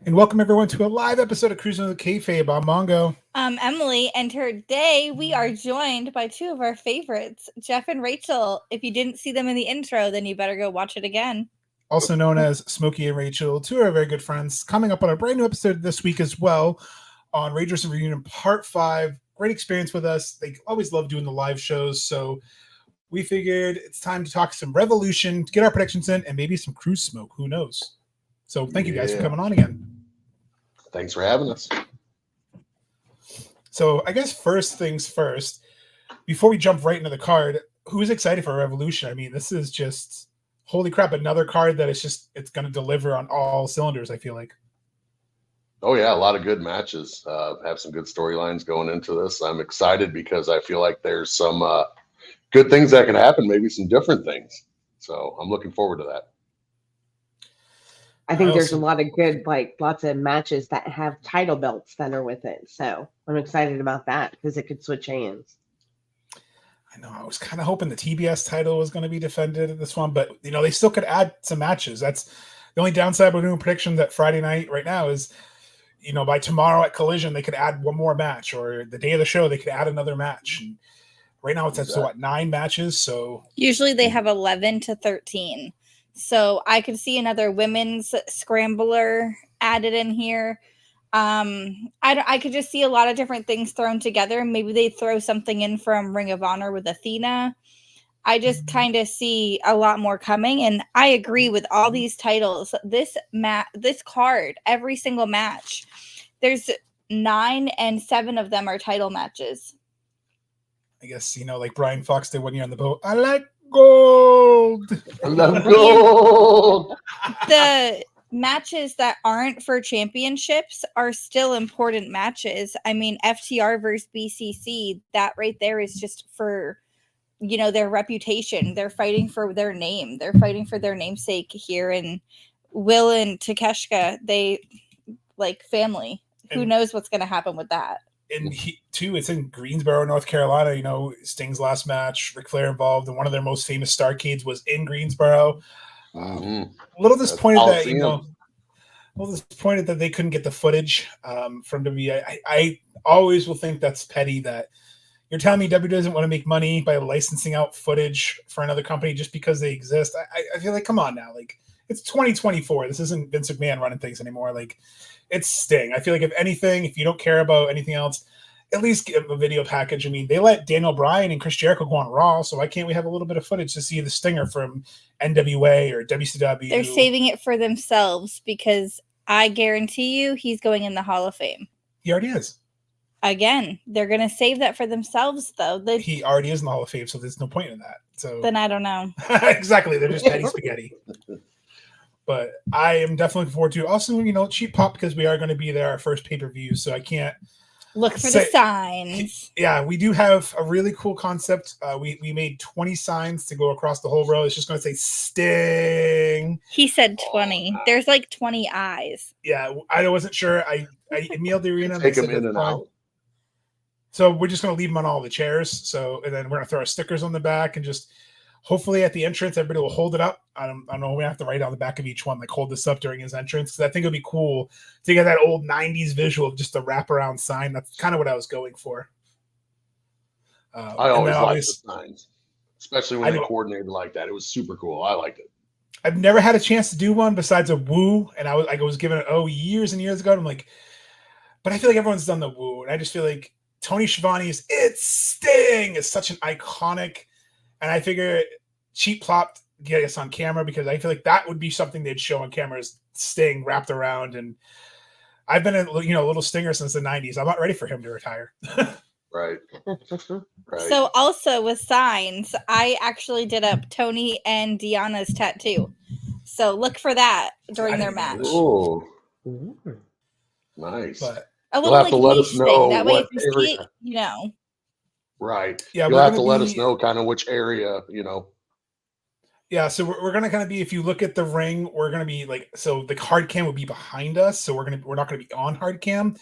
And welcome everyone to a live episode of Cruising with Kayfabe. I'm Mongo. I'm Emily, and today we are joined by two of our favorites, Jeff and Rachel. If you didn't see them in the intro, then you better go watch it again. Also known as Smokey and Rachel, two of our very good friends, coming up on a brand new episode this week as well on Rangers and Reunion Part 5. Great experience with us. They always love doing the live shows, so we figured it's time to talk some Revolution, to get our predictions in, and maybe some cruise smoke. Who knows? So thank you guys for coming on again. Thanks for having us. So I guess first things first, before we jump right into the card, who's excited for Revolution? I mean, this is just, holy crap, another card that it's going to deliver on all cylinders, I feel like. Oh, yeah, a lot of good matches. Have some good storylines going into this. I'm excited because I feel like there's some good things that can happen, maybe some different things. So I'm looking forward to that. I think there's a lot of good, lots of matches that have title belts that are with it. So I'm excited about that because it could switch hands. I know. I was kind of hoping the TBS title was going to be defended in this one, but, they still could add some matches. That's the only downside we're doing prediction that Friday night right now is, by tomorrow at Collision, they could add one more match, or the day of the show, they could add another match. And right now it's at 9 matches. So usually they have 11 to 13. So I could see another women's scrambler added in here. I could just see a lot of different things thrown together. Maybe they throw something in from Ring of Honor with Athena. I just kind of see a lot more coming, and I agree with all these titles. This card, every single match, there's 9 and 7 of them are title matches. I guess, like Brian Fox did one year on the boat. I like gold. I love gold. The matches that aren't for championships are still important matches. I mean, FTR versus BCC, that right there is just for, their reputation. They're fighting for their name. They're fighting for their namesake here. And Will and Takeshita, they like family. Who knows what's going to happen with that? And it's in Greensboro, North Carolina. Sting's last match, Ric Flair involved, and one of their most famous Starcades was in Greensboro. A little disappointed that they couldn't get the footage from WWE. I always will think that's petty that you're telling me WWE doesn't want to make money by licensing out footage for another company just because they exist. I feel like, come on now. Like, it's 2024. This isn't Vince McMahon running things anymore. Like, it's Sting. I feel like if you don't care about anything else, at least give a video package. I mean, they let Daniel Bryan and Chris Jericho go on Raw, so why can't we have a little bit of footage to see the Stinger from NWA or WCW? They're saving it for themselves because I guarantee you he's going in the Hall of Fame. He already is. Again, they're going to save that for themselves, though. He already is in the Hall of Fame, so there's no point in that. So then I don't know. Exactly. They're just petty spaghetti. But I am definitely looking forward to it. Also, cheap pop because we are going to be there, our first pay-per-view, so I can't look for the signs. Yeah, we do have a really cool concept. We made 20 signs to go across the whole row. It's just going to say Sting. He said 20. There's like 20 eyes. Yeah, I wasn't sure. I emailed the arena. Take them in and out. So we're just going to leave them on all the chairs. And then we're going to throw our stickers on the back and just hopefully at the entrance, everybody will hold it up. I don't know. We have to write on the back of each one, like hold this up during his entrance. Because I think it would be cool to get that old 90s visual of just a wraparound sign. That's kind of what I was going for. I always like the signs, especially when they coordinated like that. It was super cool. I liked it. I've never had a chance to do one besides a woo. And I was given it, years and years ago. And I'm like, but I feel like everyone's done the woo. And I just feel like Tony Schiavone's It's Sting is such an iconic. And I figure cheap plop get us on camera because I feel like that would be something they'd show on camera is Sting wrapped around. And I've been a little Stinger since the 90s. I'm not ready for him to retire. Right. So also with signs, I actually did up Tony and Deanna's tattoo. So look for that during their match. Oh, nice. But you'll have to let us know. That way if you see it, Right. Yeah, you'll have to let us know kind of which area, Yeah, so we're gonna kind of be, if you look at the ring, we're gonna be like, so the hard cam will be behind us, so we're not gonna be on hard cam,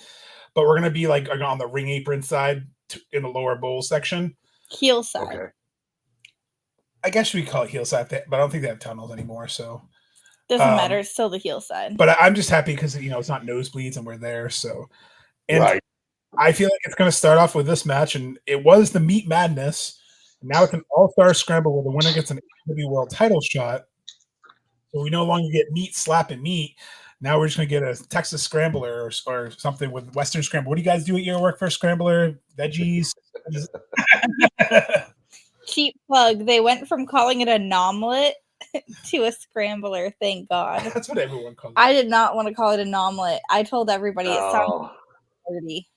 but we're gonna be like on the ring apron side in the lower bowl section, heel side. Okay. I guess we call it heel side, but I don't think they have tunnels anymore. So Doesn't matter. It's still the heel side. But I'm just happy because it's not nosebleeds and we're there. So, and Right. I feel like it's going to start off with this match, and it was the Meat Madness. And now it's an all-star scramble where the winner gets an AEW World Title shot. So we no longer get meat slapping meat. Now we're just going to get a Texas Scrambler or something with Western Scramble. What do you guys do at your work for Scrambler? Veggies? Cheap plug. They went from calling it an omelet to a scrambler. Thank God. That's what everyone calls it. I did not want to call it an omelet. I told everybody it sounds dirty.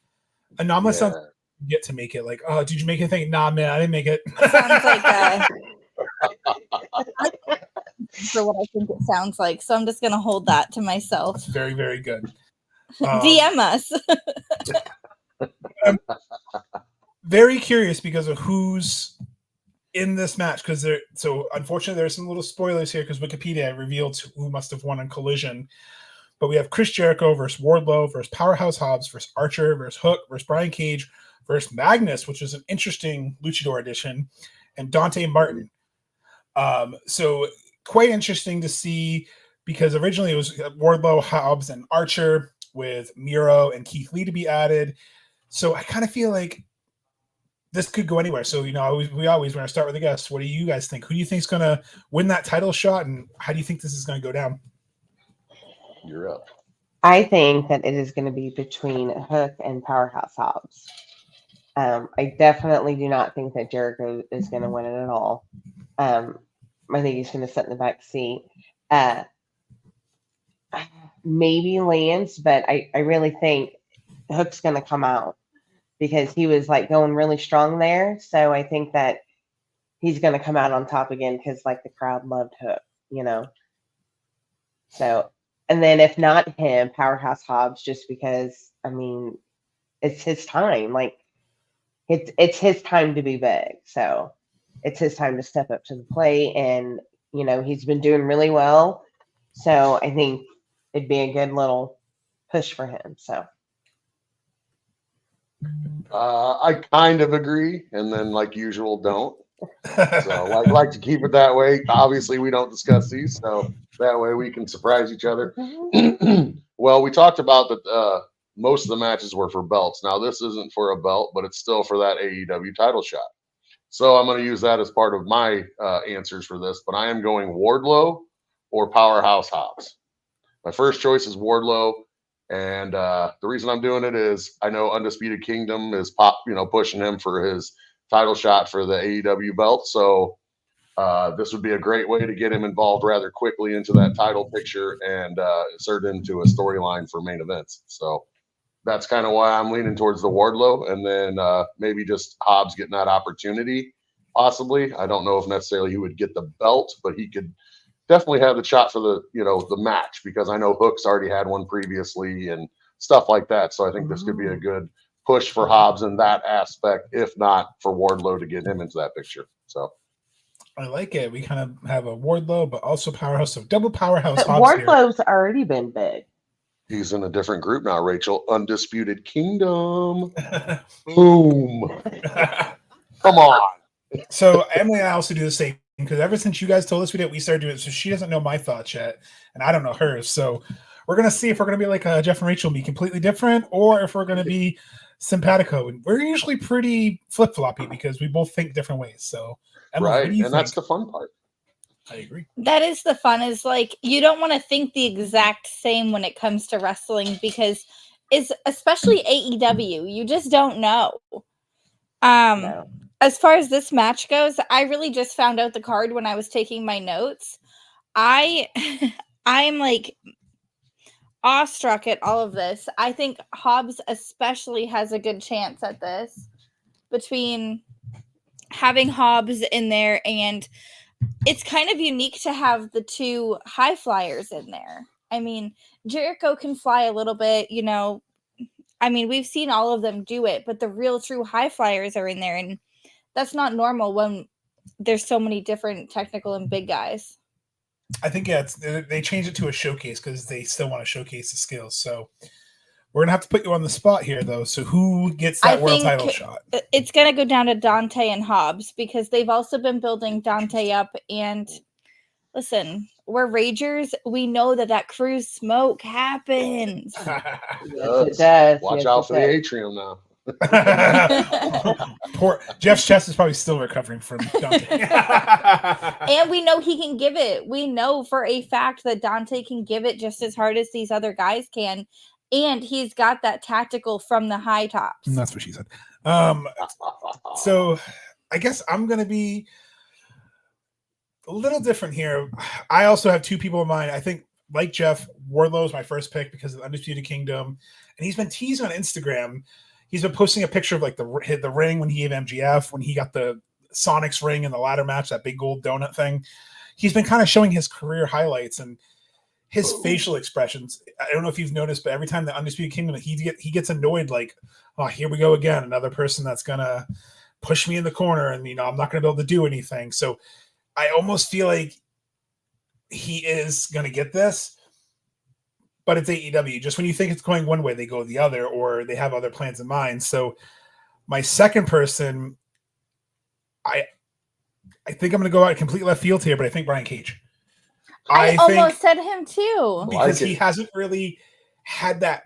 An omelet sounds like you get to make it like, oh, did you make it? Think, nah, man, I didn't make it. It sounds like for what I think it sounds like. So I'm just going to hold that to myself. That's very, very good. DM us. I'm very curious because of who's in this match. So unfortunately, there's some little spoilers here because Wikipedia revealed who must have won on Collision. But we have Chris Jericho versus Wardlow versus Powerhouse Hobbs versus Archer versus Hook versus Brian Cage versus Magnus, which is an interesting Luchador edition, and Dante Martin. So quite interesting to see because originally it was Wardlow, Hobbs, and Archer with Miro and Keith Lee to be added. So I kind of feel like this could go anywhere. So, we always want to start with the guests. What do you guys think? Who do you think is going to win that title shot, and how do you think this is going to go down? You're up. I think that it is going to be between Hook and Powerhouse Hobbs. I definitely do not think that Jericho is going to win it at all. I think he's going to sit in the back seat. Maybe Lance, but I really think Hook's going to come out because he was like going really strong there. So I think that he's going to come out on top again because like the crowd loved Hook, So, and then if not him, Powerhouse Hobbs, just because, it's his time. Like it's his time to be big. So it's his time to step up to the plate. And, he's been doing really well. So I think it'd be a good little push for him. So. I kind of agree. And then like usual, don't. So I like to keep it that way. Obviously, we don't discuss these, so that way we can surprise each other. Well, we talked about that most of the matches were for belts. Now, this isn't for a belt, but it's still for that AEW title shot. So I'm going to use that as part of my answers for this, but I am going Wardlow or Powerhouse Hobbs. My first choice is Wardlow, and the reason I'm doing it is I know Undisputed Kingdom is pushing him for his title shot for the AEW belt. So this would be a great way to get him involved rather quickly into that title picture and insert into a storyline for main events. So that's kind of why I'm leaning towards the Wardlow, and then maybe just Hobbs getting that opportunity. Possibly. I don't know if necessarily he would get the belt, but he could definitely have the shot for the match because I know Hook's already had one previously and stuff like that. So I think this could be a good push for Hobbs in that aspect, if not for Wardlow to get him into that picture. So I like it. We kind of have a Wardlow, but also Powerhouse. So double Powerhouse. But Hobbs Wardlow's here. already been big. He's in a different group now, Rachel. Undisputed Kingdom. Boom. Come on. So Emily and I also do the same because ever since you guys told us we started doing it. So she doesn't know my thoughts yet, and I don't know hers. So we're gonna see if we're gonna be like Jeff and Rachel, be completely different, or if we're gonna be simpatico. And we're usually pretty flip floppy because we both think different ways. So Emily, Right, what do you and think? that's the fun part. I agree. That is the fun, is like you don't want to think the exact same when it comes to wrestling because it's especially AEW. You just don't know. No. As far as this match goes, I really just found out the card when I was taking my notes. I'm like awestruck at all of this. I think Hobbs especially has a good chance at this between having Hobbs in there, and it's kind of unique to have the two high flyers in there. I mean, Jericho can fly a little bit, we've seen all of them do it, but the real true high flyers are in there, and that's not normal when there's so many different technical and big guys. I think they changed it to a showcase because they still want to showcase the skills. So we're gonna have to put you on the spot here, though. So who gets that world title shot? It's gonna go down to Dante and Hobbs because they've also been building Dante up, and Listen, we're ragers. We know that cruise smoke happens. Yes, it does. Watch Yes, out it for the does. atrium now. Poor Jeff's chest is probably still recovering from Dante. And we know he can give it. We know for a fact that Dante can give it just as hard as these other guys can. And he's got that tactical from the high tops. That's what she said. So I guess I'm going to be a little different here. I also have two people in mind. I think, like Jeff, Wardlow is my first pick because of the Undisputed Kingdom. And he's been teasing on Instagram. He's been posting a picture of like the ring when he gave MGF, when he got the Sonics ring in the ladder match, that big gold donut thing. He's been kind of showing his career highlights and his facial expressions. I don't know if you've noticed, but every time the Undisputed Kingdom, he gets annoyed, like, oh, here we go again, another person that's gonna push me in the corner, and I'm not gonna be able to do anything. So I almost feel like he is gonna get this, but it's AEW. Just when you think it's going one way, they go the other, or they have other plans in mind. So my second person, I think I'm gonna go out complete left field here, but I think Brian Cage. I almost said him too. Because he hasn't really had that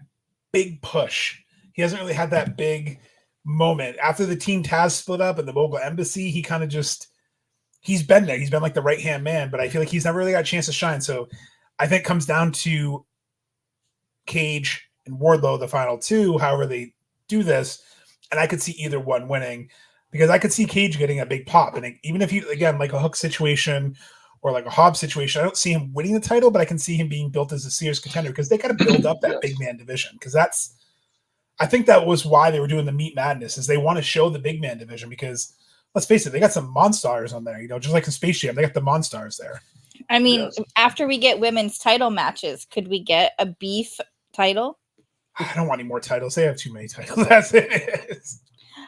big push. He hasn't really had that big moment. After the Team Taz split up and the Mogul Embassy, he kind of he's been there. He's been like the right-hand man, but I feel like he's never really got a chance to shine. So I think it comes down to Cage and Wardlow, the final two, however they do this. And I could see either one winning because I could see Cage getting a big pop. And even if you, again, like a Hook situation or like a Hobbs situation, I don't see him winning the title, but I can see him being built as a serious contender because they got to build up that big man division. Because I think that was why they were doing the Meat Madness, is they want to show the big man division because let's face it, they got some Monstars on there, just like in Space Jam, they got the Monstars there. I mean, after we get women's title matches, could we get a beef title? I don't want any more titles. They have too many titles. That's it.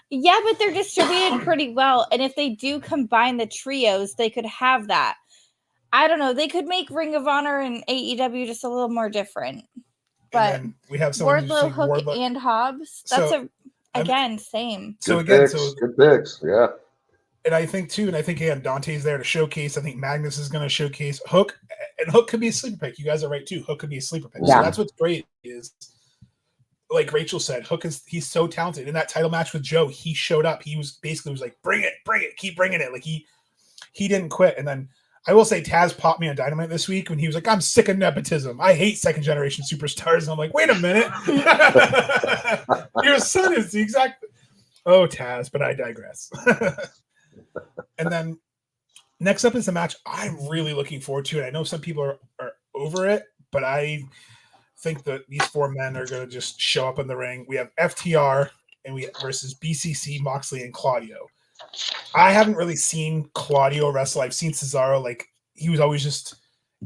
Yeah, but they're distributed pretty well. And if they do combine the trios, they could have that. I don't know. They could make Ring of Honor and AEW just a little more different. But we have Wardlow, Hook, and Hobbs. That's same. So good picks. Yeah. And I think again, Dante's there to showcase. I think Magnus is going to showcase Hook, and Hook could be a sleeper pick. You guys are right too. Hook could be a sleeper pick. Yeah. So that's what's great is, like Rachel said, he's so talented. In that title match with Joe, he showed up. He was like, bring it, keep bringing it. Like he didn't quit. And then I will say Taz popped me on Dynamite this week when he was like, I'm sick of nepotism. I hate second generation superstars. And I'm like, wait a minute. Your son is the exact. Oh, Taz, but I digress. And then next up is a match I'm really looking forward to. And I know some people are over it, but I think that these four men are going to just show up in the ring. We have FTR versus BCC, Moxley, and Claudio. I haven't really seen Claudio wrestle. I've seen Cesaro, like he was always just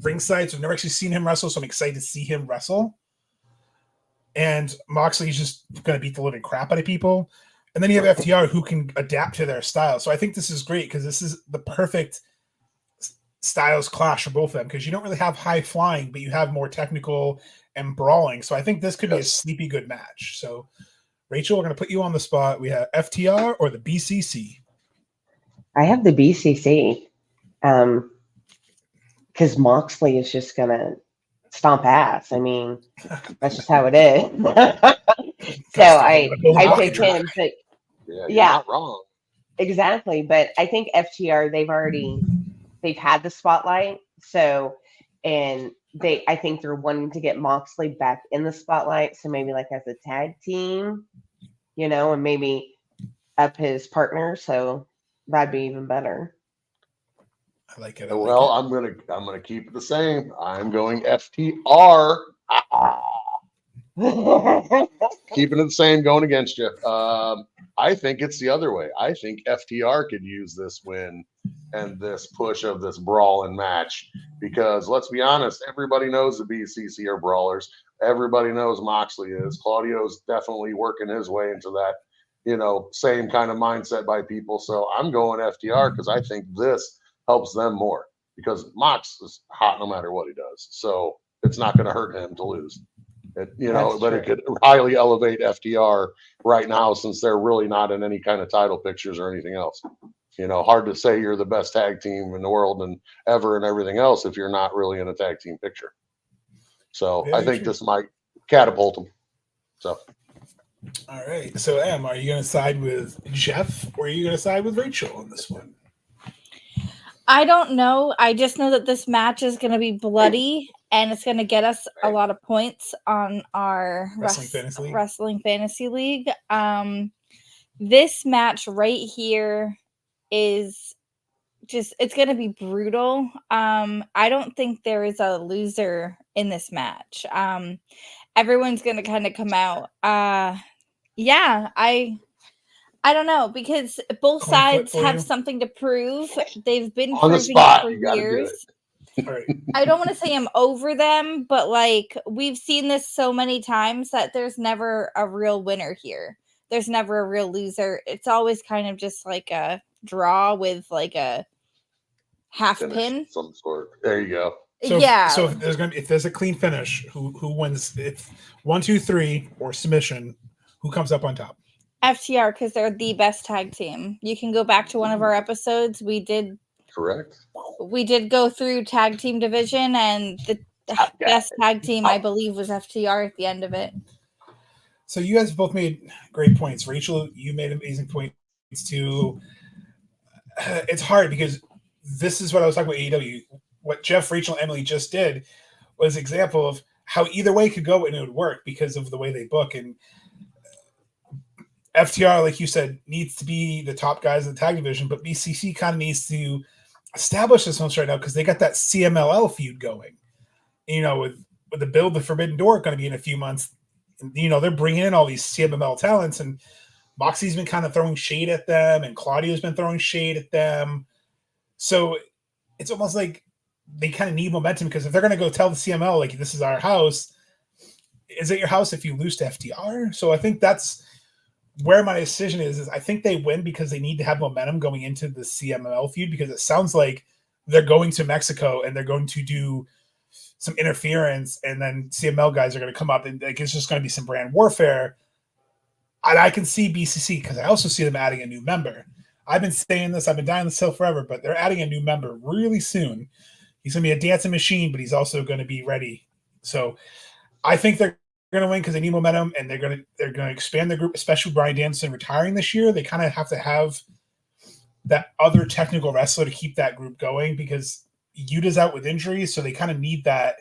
ringside, so I've never actually seen him wrestle, so I'm excited to see him wrestle. And Moxley's just going to beat the living crap out of people. And then you have FTR who can adapt to their style. So I think this is great because this is the perfect styles clash for both of them because you don't really have high flying, but you have more technical and brawling. So I think this could be a sleepy good match. So Rachel, we're going to put you on the spot. We have FTR or the BCC. I have the BCC because Moxley is just going to stomp ass. I mean, that's just how it is. So I picked him. But you're not wrong. Exactly. But I think FTR, they've had the spotlight. So, and I think they're wanting to get Moxley back in the spotlight. So maybe like as a tag team, and maybe up his partner. So that'd be even better. I like it. Well, I'm gonna keep it the same. I'm going FTR. Keeping it the same, going against you. I think it's the other way. I think FTR could use this win and this push of this brawling match because let's be honest, everybody knows the BCC are brawlers. Everybody knows Moxley is. Claudio's definitely working his way into that, same kind of mindset by people. So I'm going FTR because I think this helps them more because Mox is hot no matter what he does. So it's not going to hurt him to lose. But it could highly elevate FTR right now since they're really not in any kind of title pictures or anything else. hard to say you're the best tag team in the world and ever and everything else if you're not really in a tag team picture. So I Very think true. this might catapult them. So. All right. So, Em, are you going to side with Jeff or are you going to side with Rachel on this one? I don't know. I just know that this match is going to be bloody and it's going to get us a lot of points on our Wrestling Fantasy League. This match right here is just, it's going to be brutal. I don't think there is a loser in this match. Everyone's going to kind of come out. Yeah, I don't know, because both sides have something to prove. They've been on the proving spot, it for years. Right. I don't want to say I'm over them, but like we've seen this so many times that there's never a real winner here. There's never a real loser. It's always kind of just like a draw with like a half pin. Some sort. There you go. So yeah. So if there's a clean finish, who wins? If 1, 2, 3 or submission, who comes up on top? FTR, because they're the best tag team. You can go back to one of our episodes. We did go through tag team division, and the best tag team, I believe, was FTR at the end of it. So you guys both made great points. Rachel, you made amazing points too. It's hard because this is what I was talking about AEW. What Jeff, Rachel, and Emily just did was an example of how either way could go and it would work because of the way they book. And FTR, like you said, needs to be the top guys in the tag division, but BCC kind of needs to establish themselves right now because they got that CMLL feud going. With the build the Forbidden Door going to be in a few months. They're bringing in all these CMLL talents, and Moxie's been kind of throwing shade at them, and Claudio's been throwing shade at them. So it's almost like they kind of need momentum because if they're going to go tell the CML, like, this is our house, is it your house if you lose to FTR? So I think that's where my decision is I think they win because they need to have momentum going into the CMLL feud because it sounds like they're going to Mexico and they're going to do some interference and then CML guys are going to come up and it's just going to be some brand warfare. And I can see BCC because I also see them adding a new member. I've been saying this, I've been dying this hill forever, but they're adding a new member really soon. He's going to be a dancing machine, but he's also going to be ready. So I think they're going to win because they need momentum and they're going to expand the group, especially Bryan Danielson retiring this year. They kind of have to have that other technical wrestler to keep that group going because Yuta's out with injuries, so they kind of need that,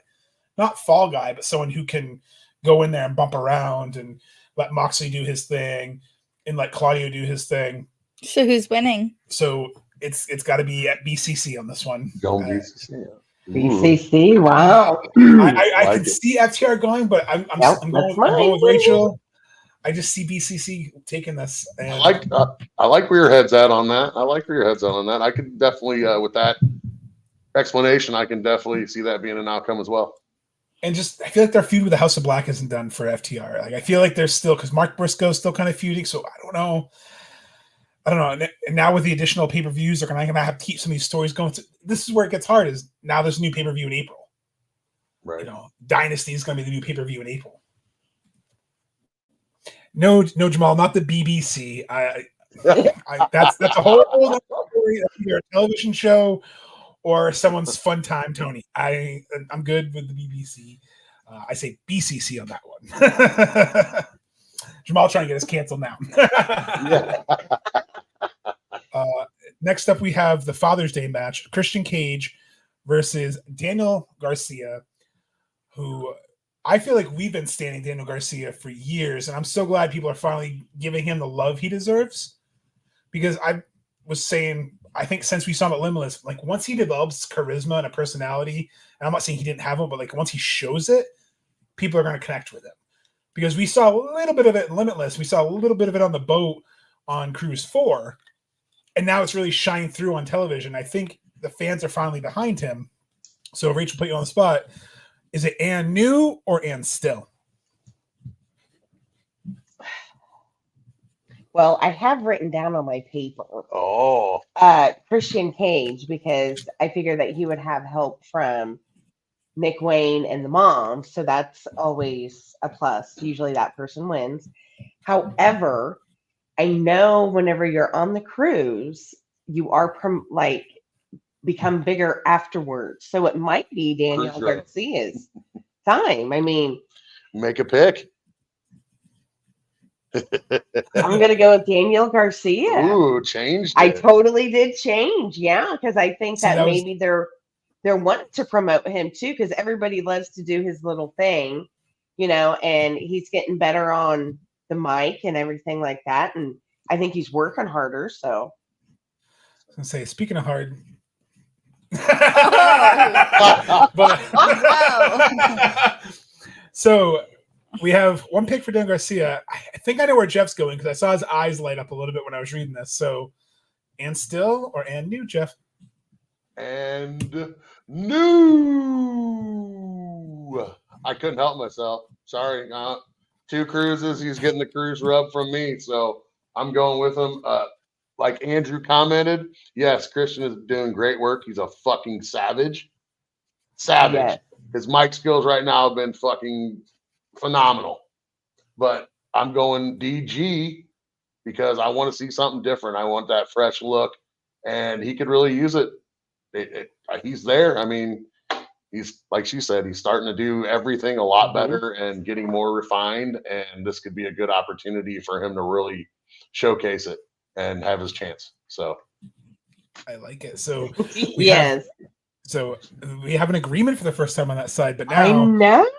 not fall guy, but someone who can go in there and bump around and let Moxley do his thing and let Claudio do his thing. So who's winning? So it's got to be at BCC on this one. Going BCC. BCC, wow. I can see FTR going, but I'm going with Rachel. I just see BCC taking this. And I like where your head's at on that. I could definitely, with that explanation, I can definitely see that being an outcome as well. And just, I feel like their feud with the House of Black isn't done for FTR. Like, I feel like they're still, because Mark Briscoe's still kind of feuding, so I don't know. And now with the additional pay-per-views, they're going to have to keep some of these stories going. This is where it gets hard, is now there's a new pay-per-view in April. Right. Dynasty is going to be the new pay-per-view in April. No, Jamal, not the BBC. That's a whole other story. That's either a television show or someone's fun time, Tony. I'm good with the BBC. I say BCC on that one. Jamal trying to get us canceled now. Next up, we have the Father's Day match: Christian Cage versus Daniel Garcia, who I feel like we've been standing Daniel Garcia for years, and I'm so glad people are finally giving him the love he deserves. Because I was saying, I think since we saw him at Limitless, like once he develops charisma and a personality, and I'm not saying he didn't have one, but like once he shows it, people are going to connect with him. Because we saw a little bit of it in Limitless, we saw a little bit of it on the boat on Cruise 4, and now it's really shining through on television. I think the fans are finally behind him. So Rachel, put you on the spot. Is it Ann New or Ann Still? Well, I have written down on my paper Christian Cage, because I figured that he would have help from Nick Wayne and the mom. So that's always a plus. Usually that person wins. However, I know whenever you're on the cruise, you are become bigger afterwards. So it might be Daniel Garcia's time. I mean, make a pick. I'm gonna go with Daniel Garcia. Ooh, changed it. I totally did change, yeah, because I think that maybe they're wanting to promote him too, because everybody loves to do his little thing, and he's getting better on the mic and everything like that, and I think he's working harder. So, I was gonna say, speaking of hard, but so we have one pick for Dan Garcia. I think I know where Jeff's going because I saw his eyes light up a little bit when I was reading this. So, and still or and new, Jeff? And new. I couldn't help myself. Sorry. 2 cruises. He's getting the cruise rub from me. So I'm going with him. Like Andrew commented, yes, Christian is doing great work. He's a fucking savage. Savage. His mic skills right now have been fucking phenomenal. But I'm going DG because I want to see something different. I want that fresh look, and he could really use it. He's there. I mean, he's, like she said, he's starting to do everything a lot better and getting more refined, and this could be a good opportunity for him to really showcase it and have his chance. So I like it. So we have an agreement for the first time on that side, but now I know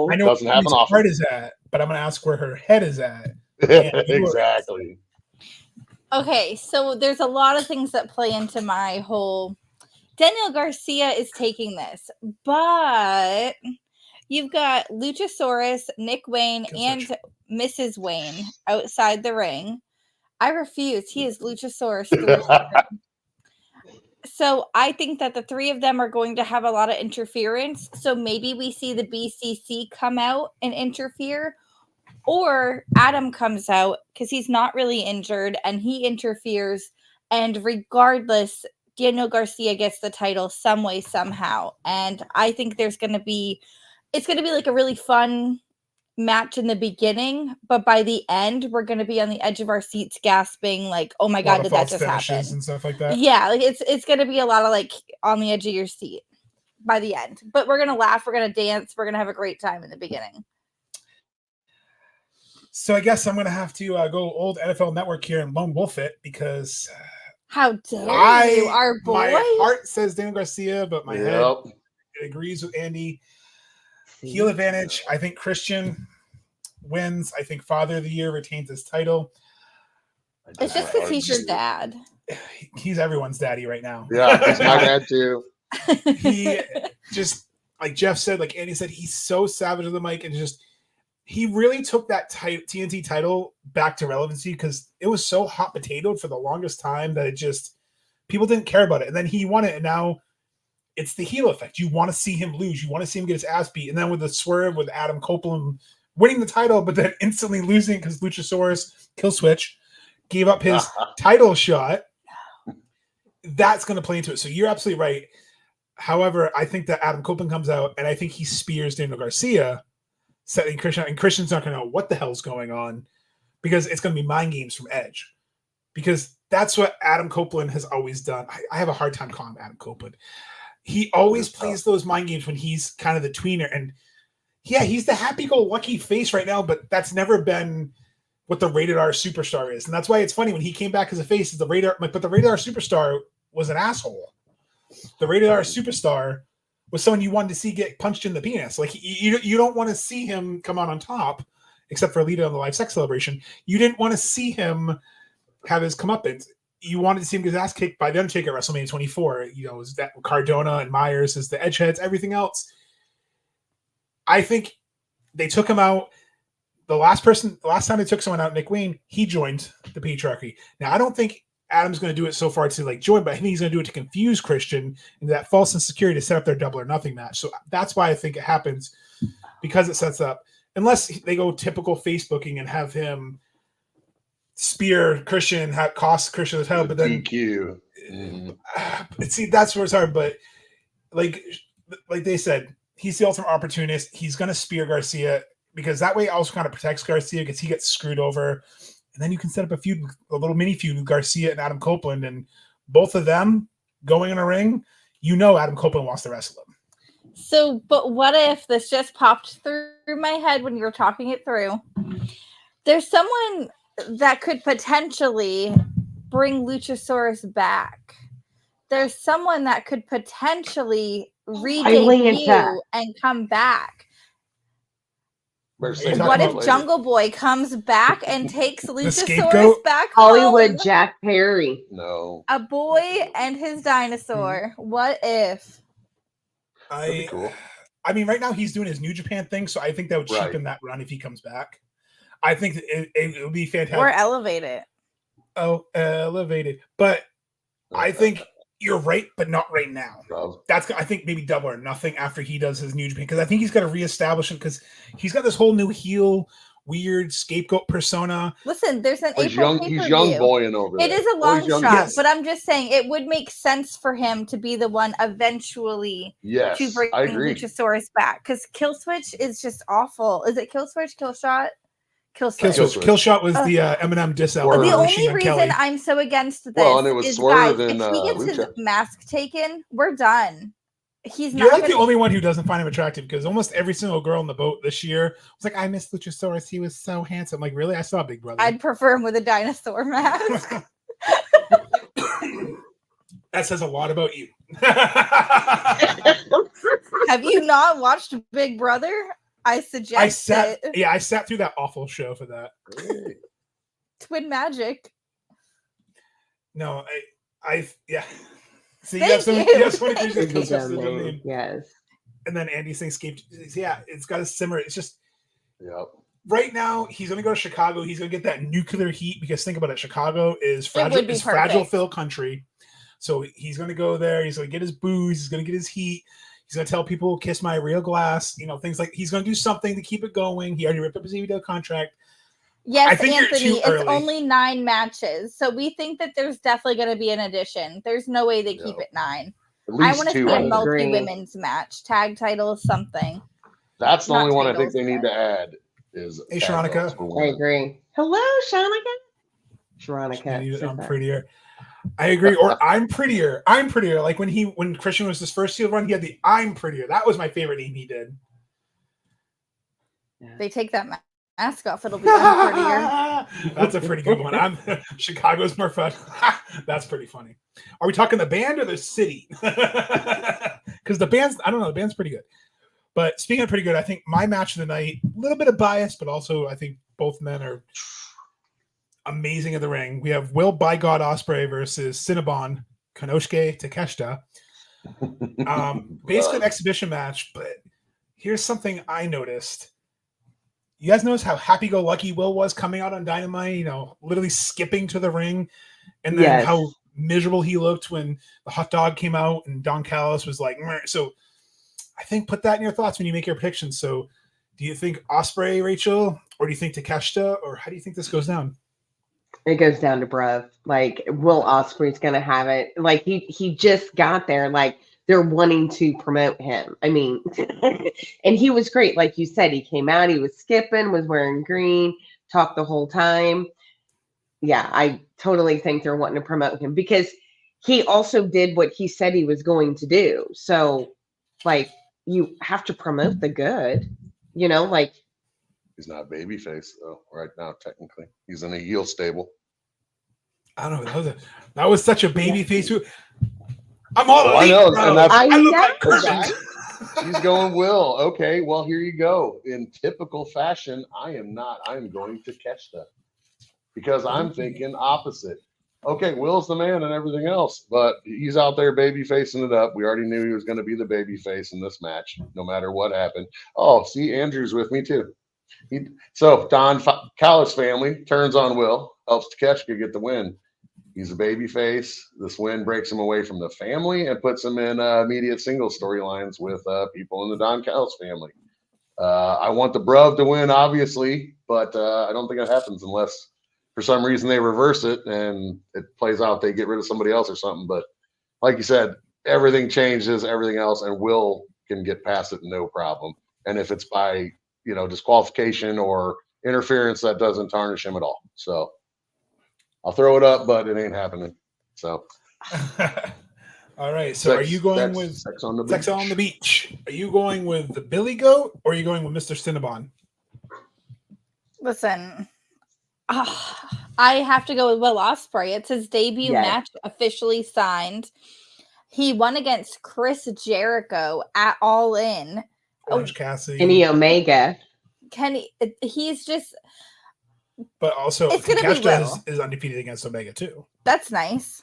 doesn't happen often. Heart is at, but I'm going to ask where her head is at. Exactly. Okay, so there's a lot of things that play into my whole. Daniel Garcia is taking this, but you've got Luchasaurus, Nick Wayne, and Mrs. Wayne outside the ring. I refuse. He is Luchasaurus. So I think that the 3 of them are going to have a lot of interference. So maybe we see the BCC come out and interfere, or Adam comes out because he's not really injured and he interferes. And regardless, Daniel Garcia gets the title some way, somehow. And I think it's going to be like a really fun match in the beginning, but by the end we're going to be on the edge of our seats gasping like, oh my god, did that just happen, and stuff like that. Yeah, like it's going to be a lot of like on the edge of your seat by the end, but we're going to laugh, we're going to dance, we're going to have a great time in the beginning. So I guess I'm going to have to go old NFL Network here and lone wolf it, because how dare you, our boy. My heart says Daniel Garcia, but my head agrees with Andy. Heel advantage. I think Christian wins. I think Father of the Year retains his title. It's just because he's your dad. He's everyone's daddy right now. Yeah, he's my dad too. He just, like Jeff said, like Andy said, he's so savage on the mic, and just he really took that TNT title back to relevancy, because it was so hot potatoed for the longest time that it just, people didn't care about it. And then he won it, and now it's the heel effect. You want to see him lose. You want to see him get his ass beat. And then with the swerve with Adam Copeland winning the title, but then instantly losing because Luchasaurus Killswitch gave up his title shot. That's going to play into it. So you're absolutely right. However, I think that Adam Copeland comes out, and I think he spears Daniel Garcia, setting Christian out. And Christian's not going to know what the hell's going on, because it's going to be mind games from Edge. Because that's what Adam Copeland has always done. I have a hard time calling him Adam Copeland. He always plays those mind games when he's kind of the tweener. And yeah, he's the happy-go-lucky face right now, but that's never been what the Rated R Superstar is. And that's why it's funny when he came back as a face, is the Rated R, but the Rated R Superstar was an asshole. The Rated R Superstar was someone you wanted to see get punched in the penis. Like, you don't want to see him come out on top, except for Lita on the live sex celebration. You didn't want to see him have his comeuppance. You wanted to see him get his ass kicked by The Undertaker at WrestleMania 24. You know, is that Cardona and Myers as the Edgeheads, everything else. I think they took him out. The last time they took someone out, Nick Wayne, he joined the patriarchy. Now, I don't think Adam's going to do it so far to like join, but I think he's going to do it to confuse Christian into that false insecurity to set up their Double or Nothing match. So that's why I think it happens, because it sets up, unless they go typical Facebooking and have him spear Christian, cost Christian the title, but then DQ. See, that's where it's hard. But like they said, he's the ultimate opportunist. He's going to spear Garcia, because that way it also kind of protects Garcia, because he gets screwed over. And then you can set up a little mini feud with Garcia and Adam Copeland, and both of them going in a ring, Adam Copeland wants to wrestle him. So, but what if this just popped through my head when you were talking it through? There's someone that could potentially bring Luchasaurus back. There's someone that could potentially re-debut and come back. What if Jungle Boy comes back and takes Luchasaurus back home? Hollywood Jack Perry. No. A boy and his dinosaur. What if? That'd be cool. I mean, right now he's doing his New Japan thing, so I think that would cheapen that run if he comes back. I think it would be fantastic. Or elevate it. Oh, elevated. But I think you're right, but not right now. That's, I think, maybe Double or Nothing after he does his New Japan, because I think he's got to reestablish him, because he's got this whole new heel, weird scapegoat persona. Listen, there's an he's young boy in over there. It is a long shot, but I'm just saying it would make sense for him to be the one eventually to bring Luchasaurus back, because Killswitch is just awful. Is it Killswitch? Killshot? Killshot was the Eminem diss album. The only reason I'm so against this and it was is, Swerve guys, and if he gets his mask taken, we're done. You're like the only one who doesn't find him attractive, because almost every single girl on the boat this year was like, I miss Luchasaurus. He was so handsome. Like, really? I saw Big Brother. I'd prefer him with a dinosaur mask. That says a lot about you. Have you not watched Big Brother? I sat through that awful show for that. Twin Magic. No, yeah. See, yes. And then Andy saying "Escape." Yeah, it's got to simmer. It's just, right now he's going to go to Chicago. He's going to get that nuclear heat, because think about it. Chicago is fragile Phil country, so he's going to go there. He's going to get his booze. He's going to get his heat. He's going to tell people, kiss my real glass, things like, he's going to do something to keep it going. He already ripped up his EVW contract. Yes, Anthony, it's only 9 matches. So we think that there's definitely going to be an addition. There's no way they keep it 9. I want to see a multi-women's match, tag title, something. That's the only one I think they need to add is Hey, Sharonica. I agree. Hello, Sharonica. I'm prettier. I agree. Or I'm prettier. Like when Christian was his first heel run, he had the I'm prettier. That was my favorite name he did. They take that mask off, it'll be prettier. That's a pretty good one. Chicago's more fun. That's pretty funny. Are we talking the band or the city? Because the band's, I don't know, the band's pretty good. But speaking of pretty good, I think my match of the night, a little bit of bias, but also I think both men are amazing in the ring. We have Will By God Ospreay versus Cinnabon Konosuke Takeshita. Basically an exhibition match, but here's something I noticed. You guys notice how happy-go-lucky Will was coming out on Dynamite, literally skipping to the ring, and then how miserable he looked when the hot dog came out and Don Callis was like, meh. So I think put that in your thoughts when you make your predictions. So do you think Ospreay, Rachel, or do you think Takeshita, or how do you think this goes down? It goes down to bruv. Like, Will Ospreay's gonna have it. Like, he just got there. Like, they're wanting to promote him. I mean, and he was great. Like you said, he came out, he was skipping, was wearing green, talked the whole time. Yeah, I totally think they're wanting to promote him, because he also did what he said he was going to do. So, like, you have to promote the good, like. He's not babyface though right now. Technically, he's in a heel stable. I don't know. That was such a babyface. I'm all I know, and I look know like Christian. She's going Will. Okay, well here you go. In typical fashion, I am not. I am going to catch that, because I'm thinking opposite. Okay, Will's the man and everything else, but he's out there baby facing it up. We already knew he was going to be the baby face in this match, no matter what happened. Oh, see, Andrew's with me too. So Don Callis family turns on Will, helps Takeshita get the win. He's a baby face. This win breaks him away from the family and puts him in immediate single storylines with people in the Don Callis family. I want the bruv to win, obviously, but I don't think it happens unless for some reason they reverse it and it plays out. They get rid of somebody else or something. But like you said, everything changes, everything else, and Will can get past it no problem. And if it's by disqualification or interference, that doesn't tarnish him at all. So I'll throw it up, but it ain't happening. So All right. So are you going with Sex on the Beach? Sex on the Beach? Are you going with the Billy Goat or are you going with Mr. Cinnabon? Listen, I have to go with Will Ospreay. It's his debut match officially signed. He won against Chris Jericho at All In. Orange Cassidy. Kenny Omega. He's just. But also, it's going to be Will. Is undefeated against Omega too. That's nice.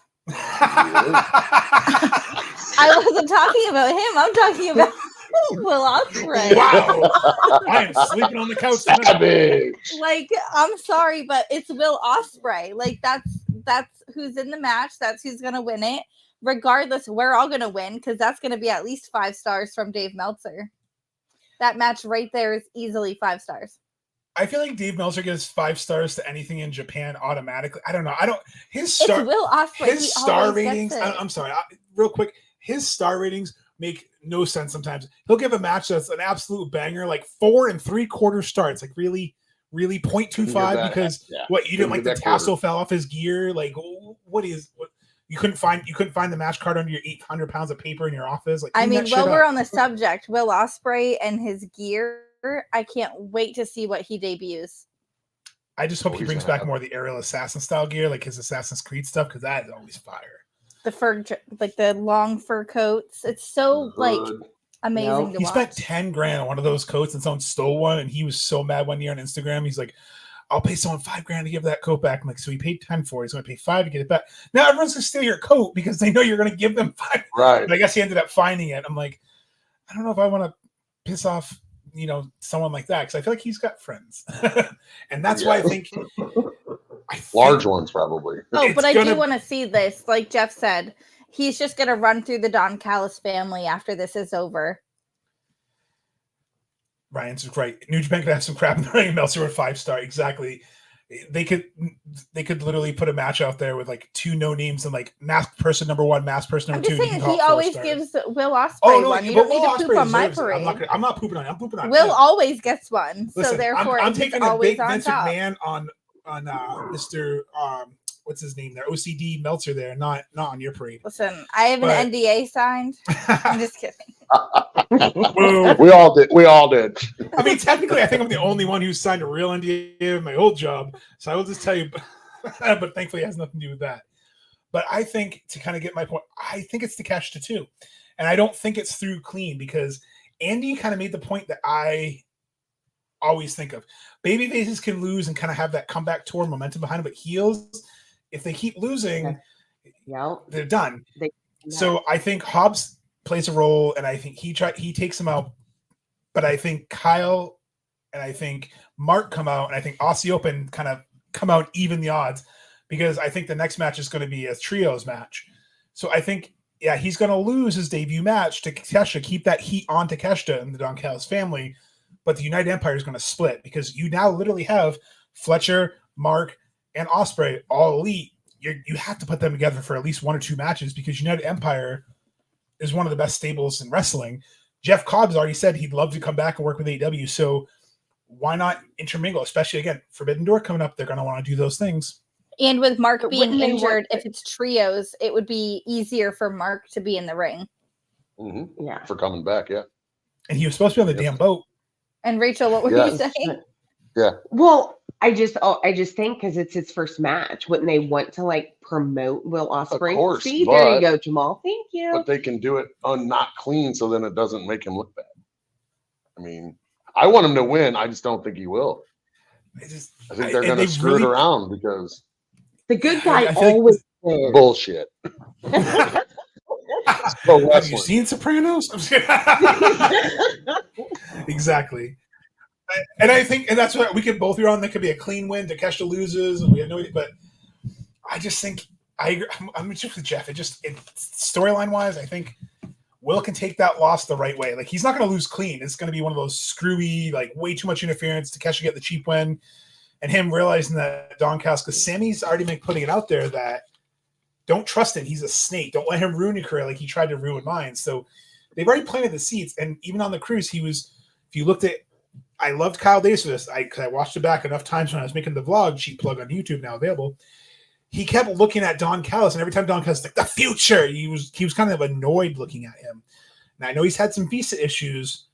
I wasn't talking about him. I'm talking about Will Ospreay. Wow. I am sleeping on the couch. Savage. Like, I'm sorry, but it's Will Ospreay. Like, that's who's in the match. That's who's going to win it. Regardless, we're all going to win because that's going to be at least 5 stars from Dave Meltzer. That match right there is easily 5 stars. I feel like Dave Meltzer gives 5 stars to anything in Japan automatically. I don't know. It's Will Ospreay. His star ratings. I'm sorry. Real quick. His star ratings make no sense sometimes. He'll give a match that's an absolute banger, like 4 3/4 stars. Like really, really 0.25 because what you didn't like the tassel fell off his gear. Like what you couldn't find the match card under your 800 pounds of paper in your office. Like I mean, while we're on the subject, Will Ospreay and his gear. I can't wait to see what he debuts. I just hope he brings back more of the aerial assassin style gear, like his Assassin's Creed stuff, because that is always fire. The fur, like the long fur coats. It's so like amazing to watch. He spent $10,000 on one of those coats and someone stole one, and he was so mad one year on Instagram. He's like, I'll pay someone $5,000 to give that coat back. I'm like, so he paid 10 for it. He's going to pay 5 to get it back. Now everyone's going to steal your coat because they know you're going to give them 5. Right. But I guess he ended up finding it. I'm like, I don't know if I want to piss off someone like that because I feel like he's got friends. And that's why I think large ones probably. Oh, but I do want to see this. Like Jeff said, he's just going to run through the Don Callis family after this is over. Ryan's right. New Japan could have some crap in the ring. Meltzer with 5-star. Exactly. They could literally put a match out there with like 2 no names and like masked person number 1, masked person number 2. I'm just saying, he always gives Will Ospreay one. You don't need to poop on my parade. I'm not pooping on it. I'm pooping on Will always gets one. Listen, so therefore, I'm taking a big Vince top. McMahon on Mr. What's his name there? OCD Meltzer there, not on your parade. Listen, I have an NDA signed. I'm just kidding. We all did. I mean, technically, I think I'm the only one who signed a real NDA in my old job. So I will just tell you, but thankfully it has nothing to do with that. But I think, to kind of get my point, I think it's Takeshita too. And I don't think it's through clean because Andy kind of made the point that I always think of. Baby faces can lose and kind of have that comeback tour momentum behind them, but heels, if they keep losing, they're done. So I think Hobbs plays a role, and I think he takes him out. But I think Kyle and I think Mark come out, and I think Aussie Open kind of come out even the odds because I think the next match is going to be a trios match. So I think, he's going to lose his debut match to Takeshita, keep that heat on Takeshita and the Don Callis family. But the United Empire is going to split because you now literally have Fletcher, Mark, and Ospreay all elite. You have to put them together for at least 1 or 2 matches because United Empire is one of the best stables in wrestling. Jeff Cobb's already said he'd love to come back and work with AEW. So why not intermingle? Especially, again, Forbidden Door coming up. They're going to want to do those things. And with Mark being injured, if it's trios, it would be easier for Mark to be in the ring. Mm-hmm. Yeah. For coming back, yeah. And he was supposed to be on the damn boat. And Rachel, what were you saying? Yeah. Well, I just think because it's his first match, wouldn't they want to like promote Will Ospreay? Of course. See, there you go, Jamal. Thank you. But they can do it not clean, so then it doesn't make him look bad. I mean, I want him to win. I just don't think he will. I think they're going to screw it around because the good guy always wins. Bullshit. Have you seen Sopranos? Exactly. And I think, and that's what we could both be on. That could be a clean win. Takeshita loses, and we have no idea. But I just think I'm just with Jeff. Storyline wise, I think Will can take that loss the right way. Like he's not going to lose clean. It's going to be one of those screwy, like way too much interference. Takeshita get the cheap win, and him realizing that Don Callis, because Sammy's already been putting it out there that don't trust him. He's a snake. Don't let him ruin your career like he tried to ruin mine. So they've already planted the seeds. And even on the cruise, he was. If you looked at. I loved Kyle Days for this. I watched it back enough times when I was making the vlog, cheap plug on YouTube now available. he kept looking at Don Callis, and every time Don Callis was like, the future, he was kind of annoyed looking at him. And I know he's had some visa issues,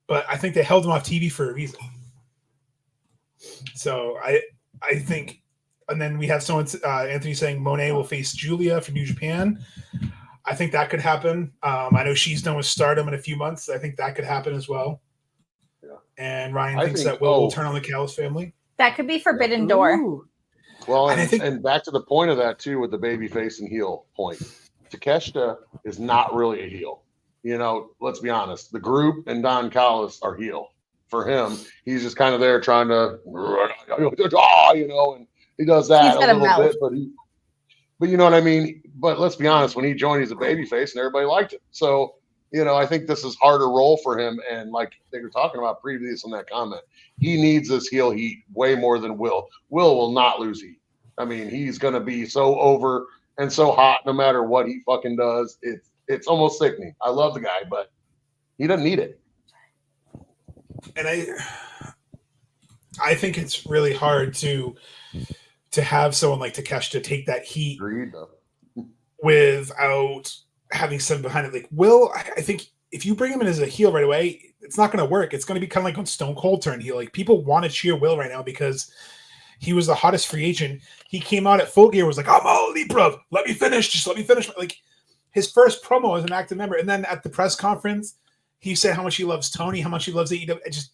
but I think they held him off TV for a reason. So I think, and then we have someone, Anthony, saying Monet will face Julia from New Japan. I think that could happen. I know she's done with Stardom in a few months. I think that could happen as well. Yeah. And Ryan thinks that will turn on the Callis family. That could be Forbidden Door. Ooh. Well, And I think- and back to the point of that too, with the baby face and heel point. Takeshita is not really a heel. You know, let's be honest. The group and Don Callis are heel. For him, he's just kind of there trying to, you know, and he does that a little bit, but you know what I mean? But let's be honest, when he joined, he's a baby face and everybody liked it. So, you know, I think this is harder role for him. And like they were talking about previous in that comment, he needs this heel heat way more than Will. Will not lose heat. I mean, he's going to be so over and so hot no matter what he fucking does. It's almost sickening. I love the guy, but he doesn't need it. And I think it's really hard to have someone like Takeshita take that heat Agreed, though. without having someone behind it. Like Will, I think if you bring him in as a heel right away, it's not going to work. It's going to be kind of like when Stone Cold turned heel. Like people want to cheer Will right now because he was the hottest free agent. He came out at Full Gear, was like, I'm all elite, bro. Let me finish. Just let me finish. Like his first promo as an active member. And then at the press conference, he said how much he loves Tony, how much he loves AEW.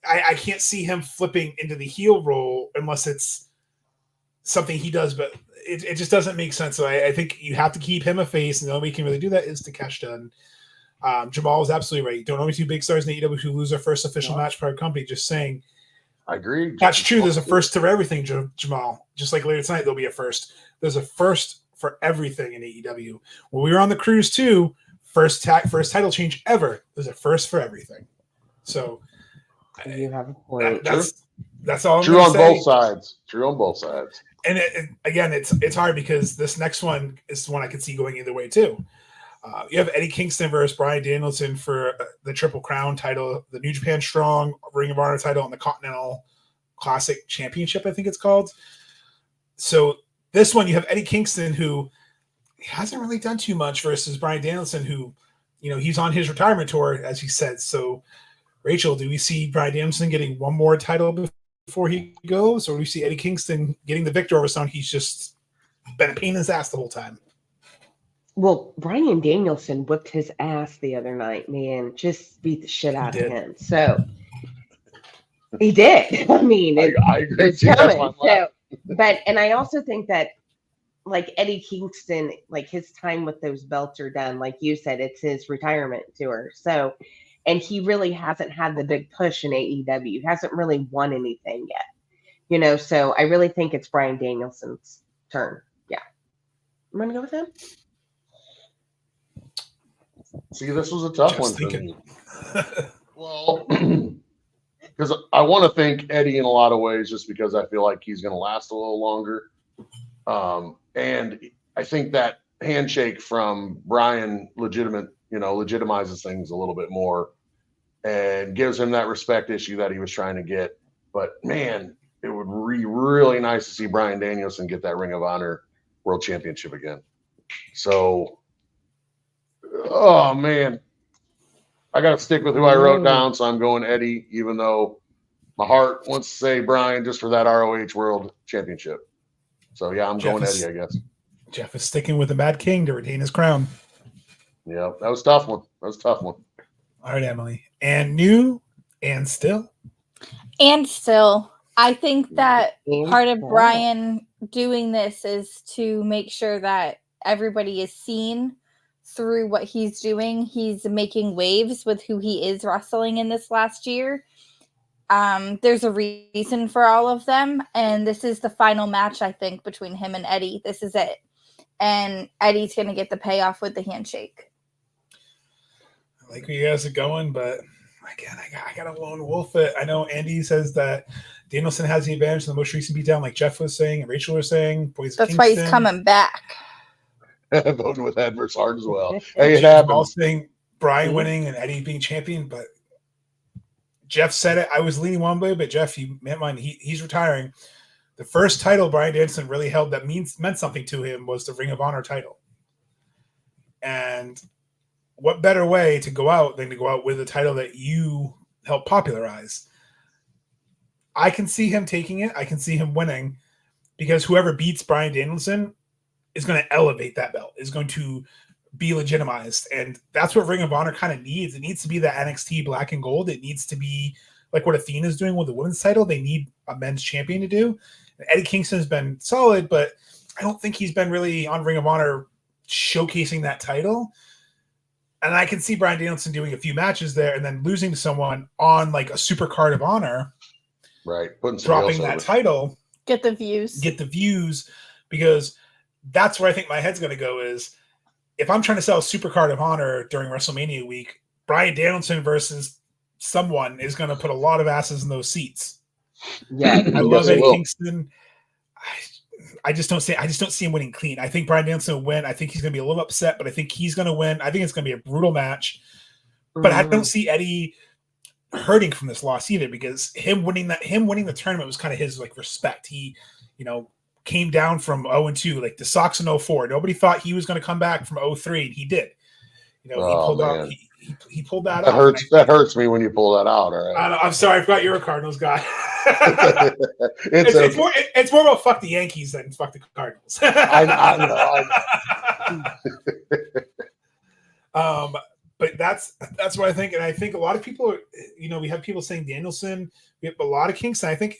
I can't see him flipping into the heel role unless it's something he does, but it just doesn't make sense. So I think you have to keep him a face, and the only way you can really do that is Takeshita. And Jamal is absolutely right. You don't always do big stars in AEW who lose their first official match per company. Just saying. I agree. That's true. There's a first to everything, Jamal. Just like later tonight, there'll be a first. There's a first for everything in AEW. When we were on the cruise too, first title change ever. There's a first for everything. So You have a point. That's all. True on both sides. True on both sides. And again, it's hard because this next one is the one I could see going either way too. You have Eddie Kingston versus Bryan Danielson for the Triple Crown title, the New Japan Strong Ring of Honor title, and the Continental Classic Championship, I think it's called. So this one, you have Eddie Kingston, who hasn't really done too much, versus Bryan Danielson, who, you know, he's on his retirement tour, as he said. So, Rachel, do we see Bryan Danielson getting one more title before he goes, or do we see Eddie Kingston getting the victor over someone he's just been a pain in his ass the whole time? Well, Bryan Danielson whipped his ass the other night, man. Just beat the shit out of him. So he did. I mean, I agree. it's coming. So, and I also think that, like Eddie Kingston, like his time with those belts are done. Like you said, it's his retirement tour. So, and he really hasn't had the big push in AEW. He hasn't really won anything yet, you know. So I really think it's Bryan Danielson's turn. Yeah, I'm gonna go with him. See, this was a tough Just one thinking. for me. Well, because I want to thank Eddie in a lot of ways, just because I feel like he's going to last a little longer. And I think that handshake from Bryan legitimizes things a little bit more and gives him that respect issue that he was trying to get. But man, it would be really nice to see Bryan Danielson get that Ring of Honor World Championship again. So, oh man, I got to stick with who I wrote down. So I'm going Eddie, even though my heart wants to say Bryan just for that ROH World Championship. So yeah, I'm going Eddie, I guess. Jeff is sticking with the Mad King to retain his crown. Yeah, that was a tough one. All right, Emily. And new and still. And still, I think that And part of still. Bryan doing this is to make sure that everybody is seen through what he's doing. He's making waves with who he is wrestling in this last year. There's a reason for all of them, and this is the final match, I think, between him and Eddie. This is it. And Eddie's going to get the payoff with the handshake. I like where you guys are going, but again, I got to lone wolf it. I know Andy says that Danielson has the advantage in the most recent beatdown, like Jeff was saying and Rachel was saying. That's why he's coming back. Voting with adverse hard as well. Hey, it happens. Saying Bryan winning and Eddie being champion, but Jeff said it. I was leaning one way, but Jeff, you meant mine. He's retiring. The first title Bryan Danielson really held that meant something to him was the Ring of Honor title. And what better way to go out than to go out with a title that you helped popularize? I can see him taking it. I can see him winning, because whoever beats Bryan Danielson is going to elevate that belt, is going to be legitimized. And that's what Ring of Honor kind of needs. It needs to be the NXT black and gold. It needs to be like what Athena's doing with the women's title. They need a men's champion to do. Eddie Kingston's been solid, but I don't think he's been really on Ring of Honor showcasing that title. And I can see Bryan Danielson doing a few matches there and then losing to someone on like a super card of honor. Right. Dropping that title. Get the views. Because that's where I think my head's going to go is, if I'm trying to sell a super card of honor during WrestleMania week, Bryan Danielson versus someone is going to put a lot of asses in those seats. Yeah, I love Eddie Kingston. I just don't see him winning clean. I think Bryan Danielson will win. I think he's going to be a little upset, but I think he's going to win. I think it's going to be a brutal match. But I don't see Eddie hurting from this loss either, because him winning the tournament was kind of his like respect. He, came down from 0-2, like the Sox in 04. Nobody thought he was going to come back from 03, and he did. He pulled out. He pulled that out. That hurts me when you pull that out. All right. I'm sorry. I forgot you're a Cardinals guy. it's more about fuck the Yankees than fuck the Cardinals. I know. But that's what I think, and I think a lot of people are. We have people saying Danielson. We have a lot of Kingston. I think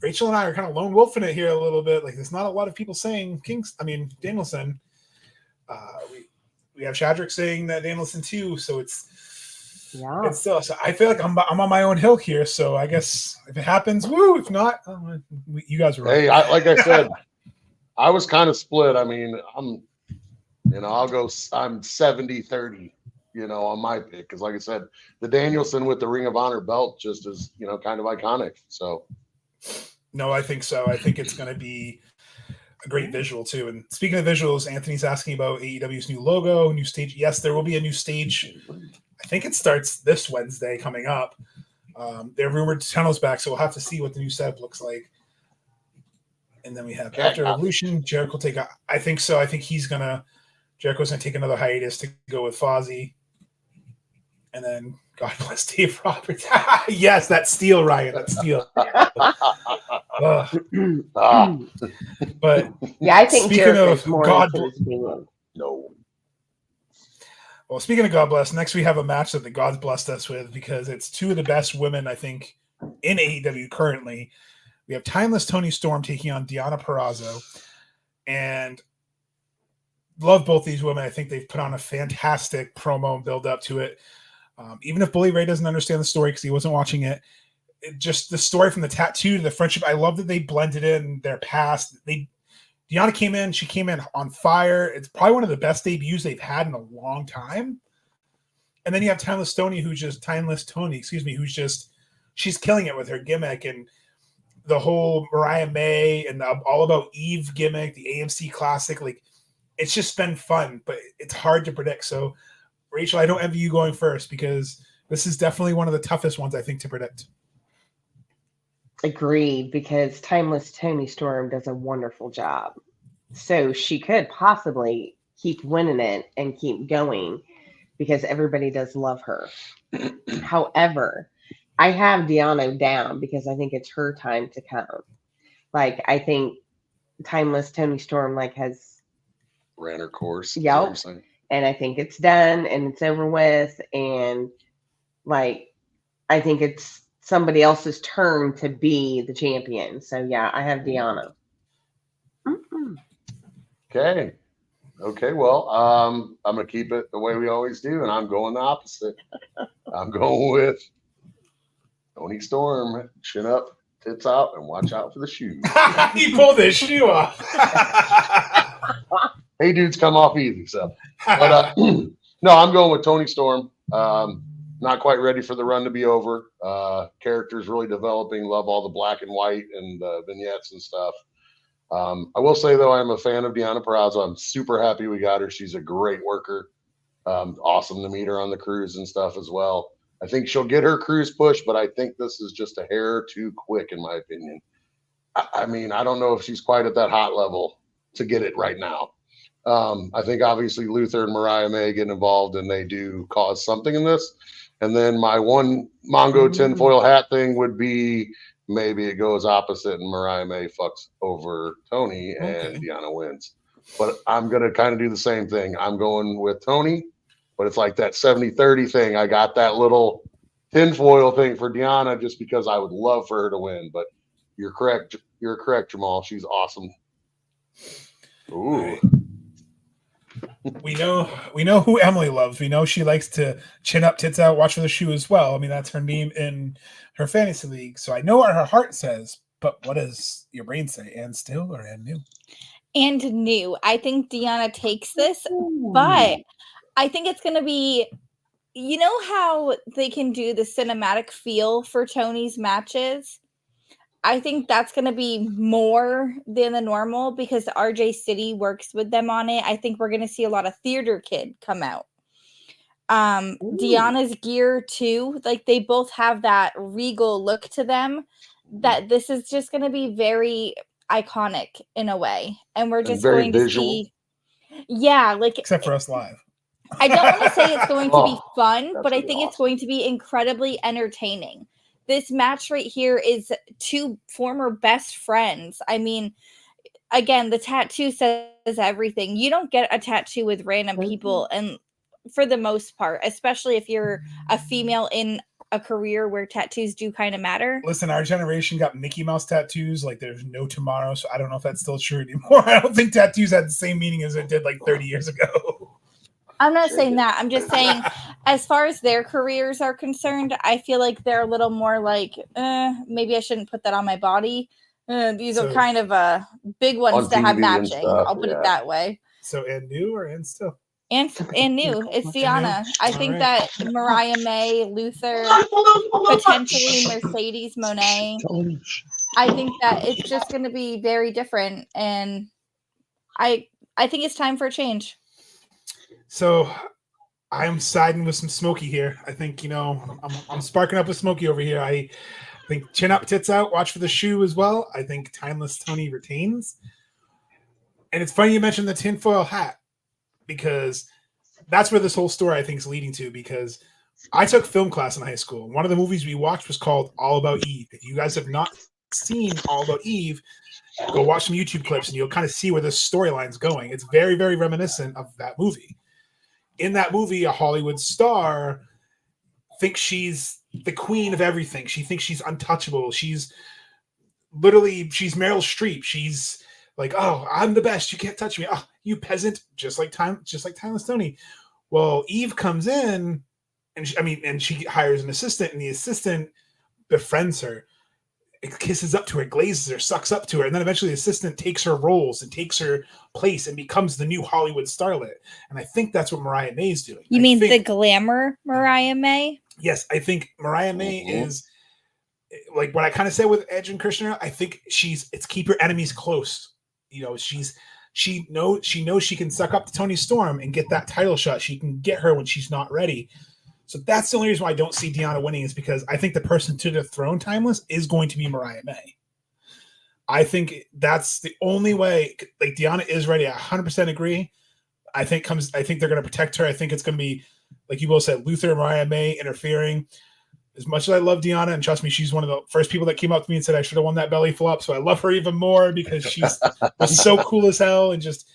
Rachel and I are kind of lone wolfing it here a little bit. Like, there's not a lot of people saying Danielson. We have Shadrick saying that Danielson too. So it's still. So I feel like I'm on my own hill here. So I guess if it happens, woo. If not, you guys are right. Hey, like I said, I was kind of split. I mean, I'm 70-30. On my pick, because like I said, the Danielson with the Ring of Honor belt just is kind of iconic. So. No, I think so. I think it's going to be a great visual too. And speaking of visuals, Anthony's asking about AEW's new logo, new stage. Yes, there will be a new stage. I think it starts this Wednesday coming up. They're rumored Tunnel's back, so we'll have to see what the new setup looks like. And then we have after Evolution, Jericho take. I think so. I think Jericho's gonna take another hiatus to go with Fozzy. And then God bless Dave Roberts. Yes, that steal, Ryan. That steal. But yeah, I think Jericho's more God no. Well, speaking of God bless, next we have a match that the gods blessed us with, because it's two of the best women, I think, in AEW currently. We have Timeless Toni Storm taking on Deonna Purrazzo. And love both these women. I think they've put on a fantastic promo and build up to it. Even if Bully Ray doesn't understand the story because he wasn't watching it, just the story from the tattoo to the friendship. I love that they blended in their past. Deonna came in. She came in on fire. It's probably one of the best debuts they've had in a long time. And then you have Timeless Toni, who's just she's killing it with her gimmick and the whole Mariah May and the All About Eve gimmick, the AMC Classic. Like, it's just been fun, but it's hard to predict. So, Rachel, I don't envy you going first, because this is definitely one of the toughest ones, I think, to predict. Agreed, because Timeless Toni Storm does a wonderful job. So she could possibly keep winning it and keep going, because everybody does love her. However, I have Deonna down because I think it's her time to come. Like, I think Timeless Toni Storm has ran her course. Yep. And I think it's done and it's over with. And I think it's somebody else's turn to be the champion. So yeah, I have Deonna. Okay. Well, I'm going to keep it the way we always do. And I'm going the opposite. I'm going with Toni Storm. Chin up, tits out, and watch out for the shoes. He pulled his shoe off. Hey, dudes, come off easy. So, but no, I'm going with Toni Storm. Not quite ready for the run to be over. Characters really developing. Love all the black and white and vignettes and stuff. I will say, though, I'm a fan of Deonna Purrazzo. I'm super happy we got her. She's a great worker. Awesome to meet her on the cruise and stuff as well. I think she'll get her cruise push, but I think this is just a hair too quick, in my opinion. I mean, I don't know if she's quite at that hot level to get it right now. I think obviously Luther and Mariah May get involved and they do cause something in this. And then my one Mongo tinfoil hat thing would be maybe it goes opposite and Mariah May fucks over Tony and Deanna wins. But I'm going to kind of do the same thing. I'm going with Tony, but it's like that 70-30 thing. I got that little tinfoil thing for Deanna just because I would love for her to win. But you're correct. You're correct, Jamal. She's awesome. Ooh. Right. We know who Emily loves. We know she likes to chin up, tits out, watch for the shoe as well. I mean, that's her name in her fantasy league. So I know what her heart says, but what does your brain say? And still or and new? And new. I think Deanna takes this, but I think it's going to be, you know how they can do the cinematic feel for Tony's matches? I think that's going to be more than the normal because RJ City works with them on it. I think we're going to see a lot of Theater Kid come out. Deanna's gear too. Like they both have that regal look to them that this is just going to be very iconic in a way. And we're just going to see. Yeah. Like, except for us live. I don't want to say it's going to be fun, but I think awesome. it's going to be incredibly entertaining. This match right here is two former best friends. I mean, again, the tattoo says everything. You don't get a tattoo with random people, and for the most part, especially if you're a female in a career where tattoos do kind of matter. Listen, our generation got Mickey Mouse tattoos like there's no tomorrow, so I don't know if that's still true anymore. I don't think tattoos had the same meaning as it did like 30 years ago. I'm not saying that. I'm just saying, as far as their careers are concerned, I feel like they're a little more like, maybe I shouldn't put that on my body. These are kind of big ones to have matching. I'll put it that way. So, and new or and still? And new. It's Deanna. I think that Mariah May, Luther, potentially Mercedes Monet. I think that it's just going to be very different. And I think it's time for a change. So I'm siding with some Smokey here. I think, I'm sparking up with Smokey over here. I think chin up, tits out, watch for the shoe as well. I think Timeless Tony retains. And it's funny you mentioned the tinfoil hat because that's where this whole story I think is leading to, because I took film class in high school. One of the movies we watched was called All About Eve. If you guys have not seen All About Eve, go watch some YouTube clips and you'll kind of see where this storyline's going. It's very, very reminiscent of that movie. In that movie, a Hollywood star thinks she's the queen of everything. She thinks she's untouchable. She's Meryl Streep. She's like, oh, I'm the best. You can't touch me. Oh, you peasant. Just like Timeless Tony. Well, Eve comes in and she hires an assistant, and the assistant befriends her. It kisses up to her, glazes her, sucks up to her, and then eventually the assistant takes her roles and takes her place and becomes the new Hollywood starlet. And I think that's what Mariah May is doing. You mean the glamour Mariah May? Yes, I think Mariah May is like what I kind of said with Edge and Christian. I think it's keep your enemies close. She knows she can suck up to Toni Storm and get that title shot. She can get her when she's not ready. So that's the only reason why I don't see Deanna winning, is because I think the person to dethrone Timeless is going to be Mariah May. I think that's the only way. Like, Deanna is ready. I 100% agree. I think they're going to protect her. I think it's going to be, like you both said, Luther and Mariah May interfering. As much as I love Deanna, and trust me, she's one of the first people that came up to me and said I should have won that belly flop. So I love her even more because she's was so cool as hell, and just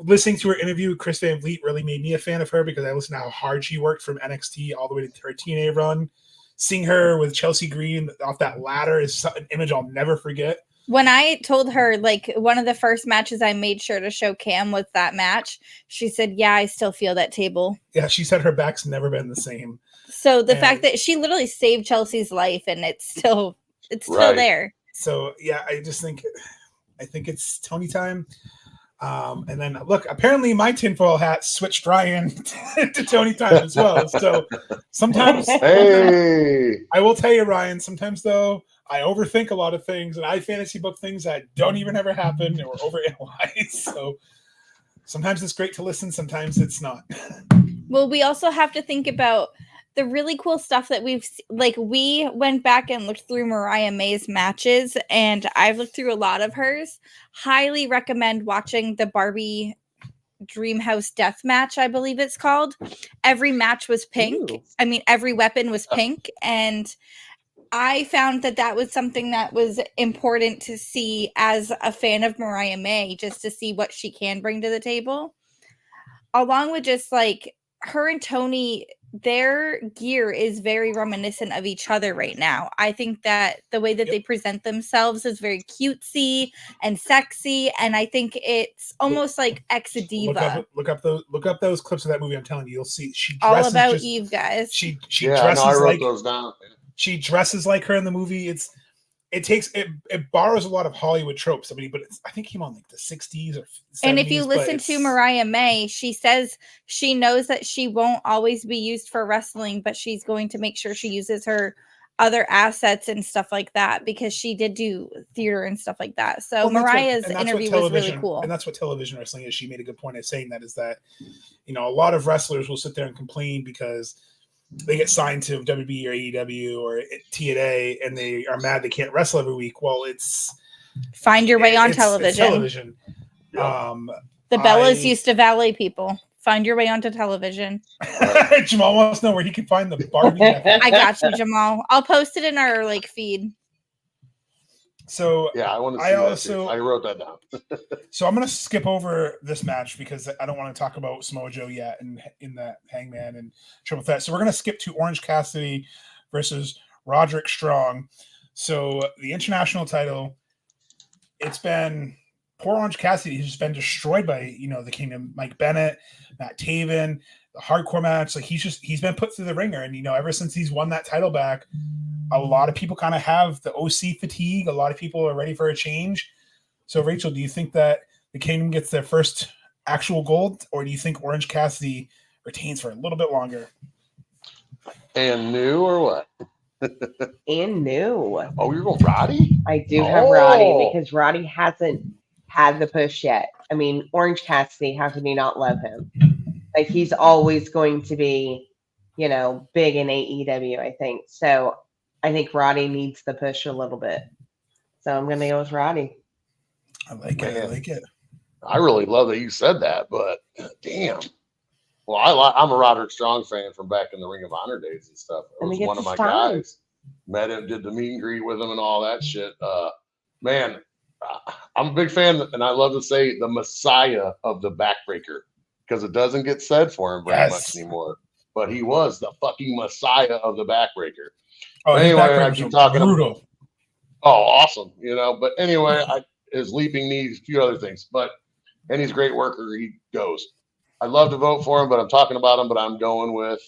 listening to her interview with Chris Van Vliet really made me a fan of her because I listened to how hard she worked from NXT all the way to her TNA run. Seeing her with Chelsea Green off that ladder is an image I'll never forget. When I told her, like, one of the first matches I made sure to show Cam was that match, she said, yeah, I still feel that table. Yeah, she said her back's never been the same. So the fact that she literally saved Chelsea's life and it's still there. So, yeah, I think it's Tony time. And then look, apparently my tinfoil hat switched Ryan to Tony time as well. So sometimes I will tell you, Ryan, sometimes though I overthink a lot of things and I fantasy book things that don't even ever happen or overanalyze. So sometimes it's great to listen, sometimes it's not. Well, we also have to think about the really cool stuff that we went back and looked through Mariah May's matches, and I've looked through a lot of hers. Highly recommend watching the Barbie Dreamhouse Death Match, I believe it's called. Every match was pink. Ooh. I mean, every weapon was pink, and I found that was something that was important to see as a fan of Mariah May, just to see what she can bring to the table. Along with just like her and Tony, their gear is very reminiscent of each other right now. I think that the way that they present themselves is very cutesy and sexy, and I think it's almost like ex-diva. Look up those clips of that movie. I'm telling you, you'll see she All dresses about just, Eve, guys. She Yeah, dresses no, I wrote like those down. she dresses like her in the movie. It borrows a lot of Hollywood tropes. I mean, but I think it came on like the 60s or 70s. And if you listen to Mariah May, she says she knows that she won't always be used for wrestling, but she's going to make sure she uses her other assets and stuff like that, because she did do theater and stuff like that. So Mariah's interview was really cool. And that's what television wrestling is. She made a good point of saying that, is that, you know, a lot of wrestlers will sit there and complain because they get signed to WWE or AEW or TNA and they are mad they can't wrestle every week. Well, find your way on television. It's television. Yeah. The Bellas used to valet people. Find your way onto television. Jamal wants to know where he can find the Barbie. I got you, Jamal. I'll post it in our feed. So yeah, I want to see that too. I wrote that down. So I'm going to skip over this match because I don't want to talk about Samoa Joe yet in that Hangman and Triple Threat. So we're going to skip to Orange Cassidy versus Roderick Strong. So the international title, it's been poor Orange Cassidy. He's just been destroyed by, you know, the Kingdom. Mike Bennett, Matt Taven, the hardcore match. Like he's been put through the ringer. And, you know, ever since he's won that title back, a lot of people kind of have the OC fatigue. A lot of people are ready for a change. So, Rachel, do you think that the Kingdom gets their first actual gold, or do you think Orange Cassidy retains for a little bit longer? And new or what? And new. Oh, you're going Roddy? I do have Roddy because Roddy hasn't had the push yet. I mean, Orange Cassidy, how can you not love him? Like, he's always going to be, you know, big in AEW, I think. So I think Roddy needs the push a little bit. So I'm going to go with Roddy. I like it. I really love that you said that, but damn. Well, I'm a Roderick Strong fan from back in the Ring of Honor days and stuff. It was one of my guys. Met him, did the meet and greet with him and all that shit. Man, I'm a big fan, and I love to say the Messiah of the backbreaker, because it doesn't get said for him very much anymore. But he was the fucking Messiah of the backbreaker. Oh, anyway, I keep talking brutal. Awesome. You know, but anyway, his leaping knees, a few other things. And he's a great worker. He goes. I'd love to vote for him, but I'm talking about him, but I'm going with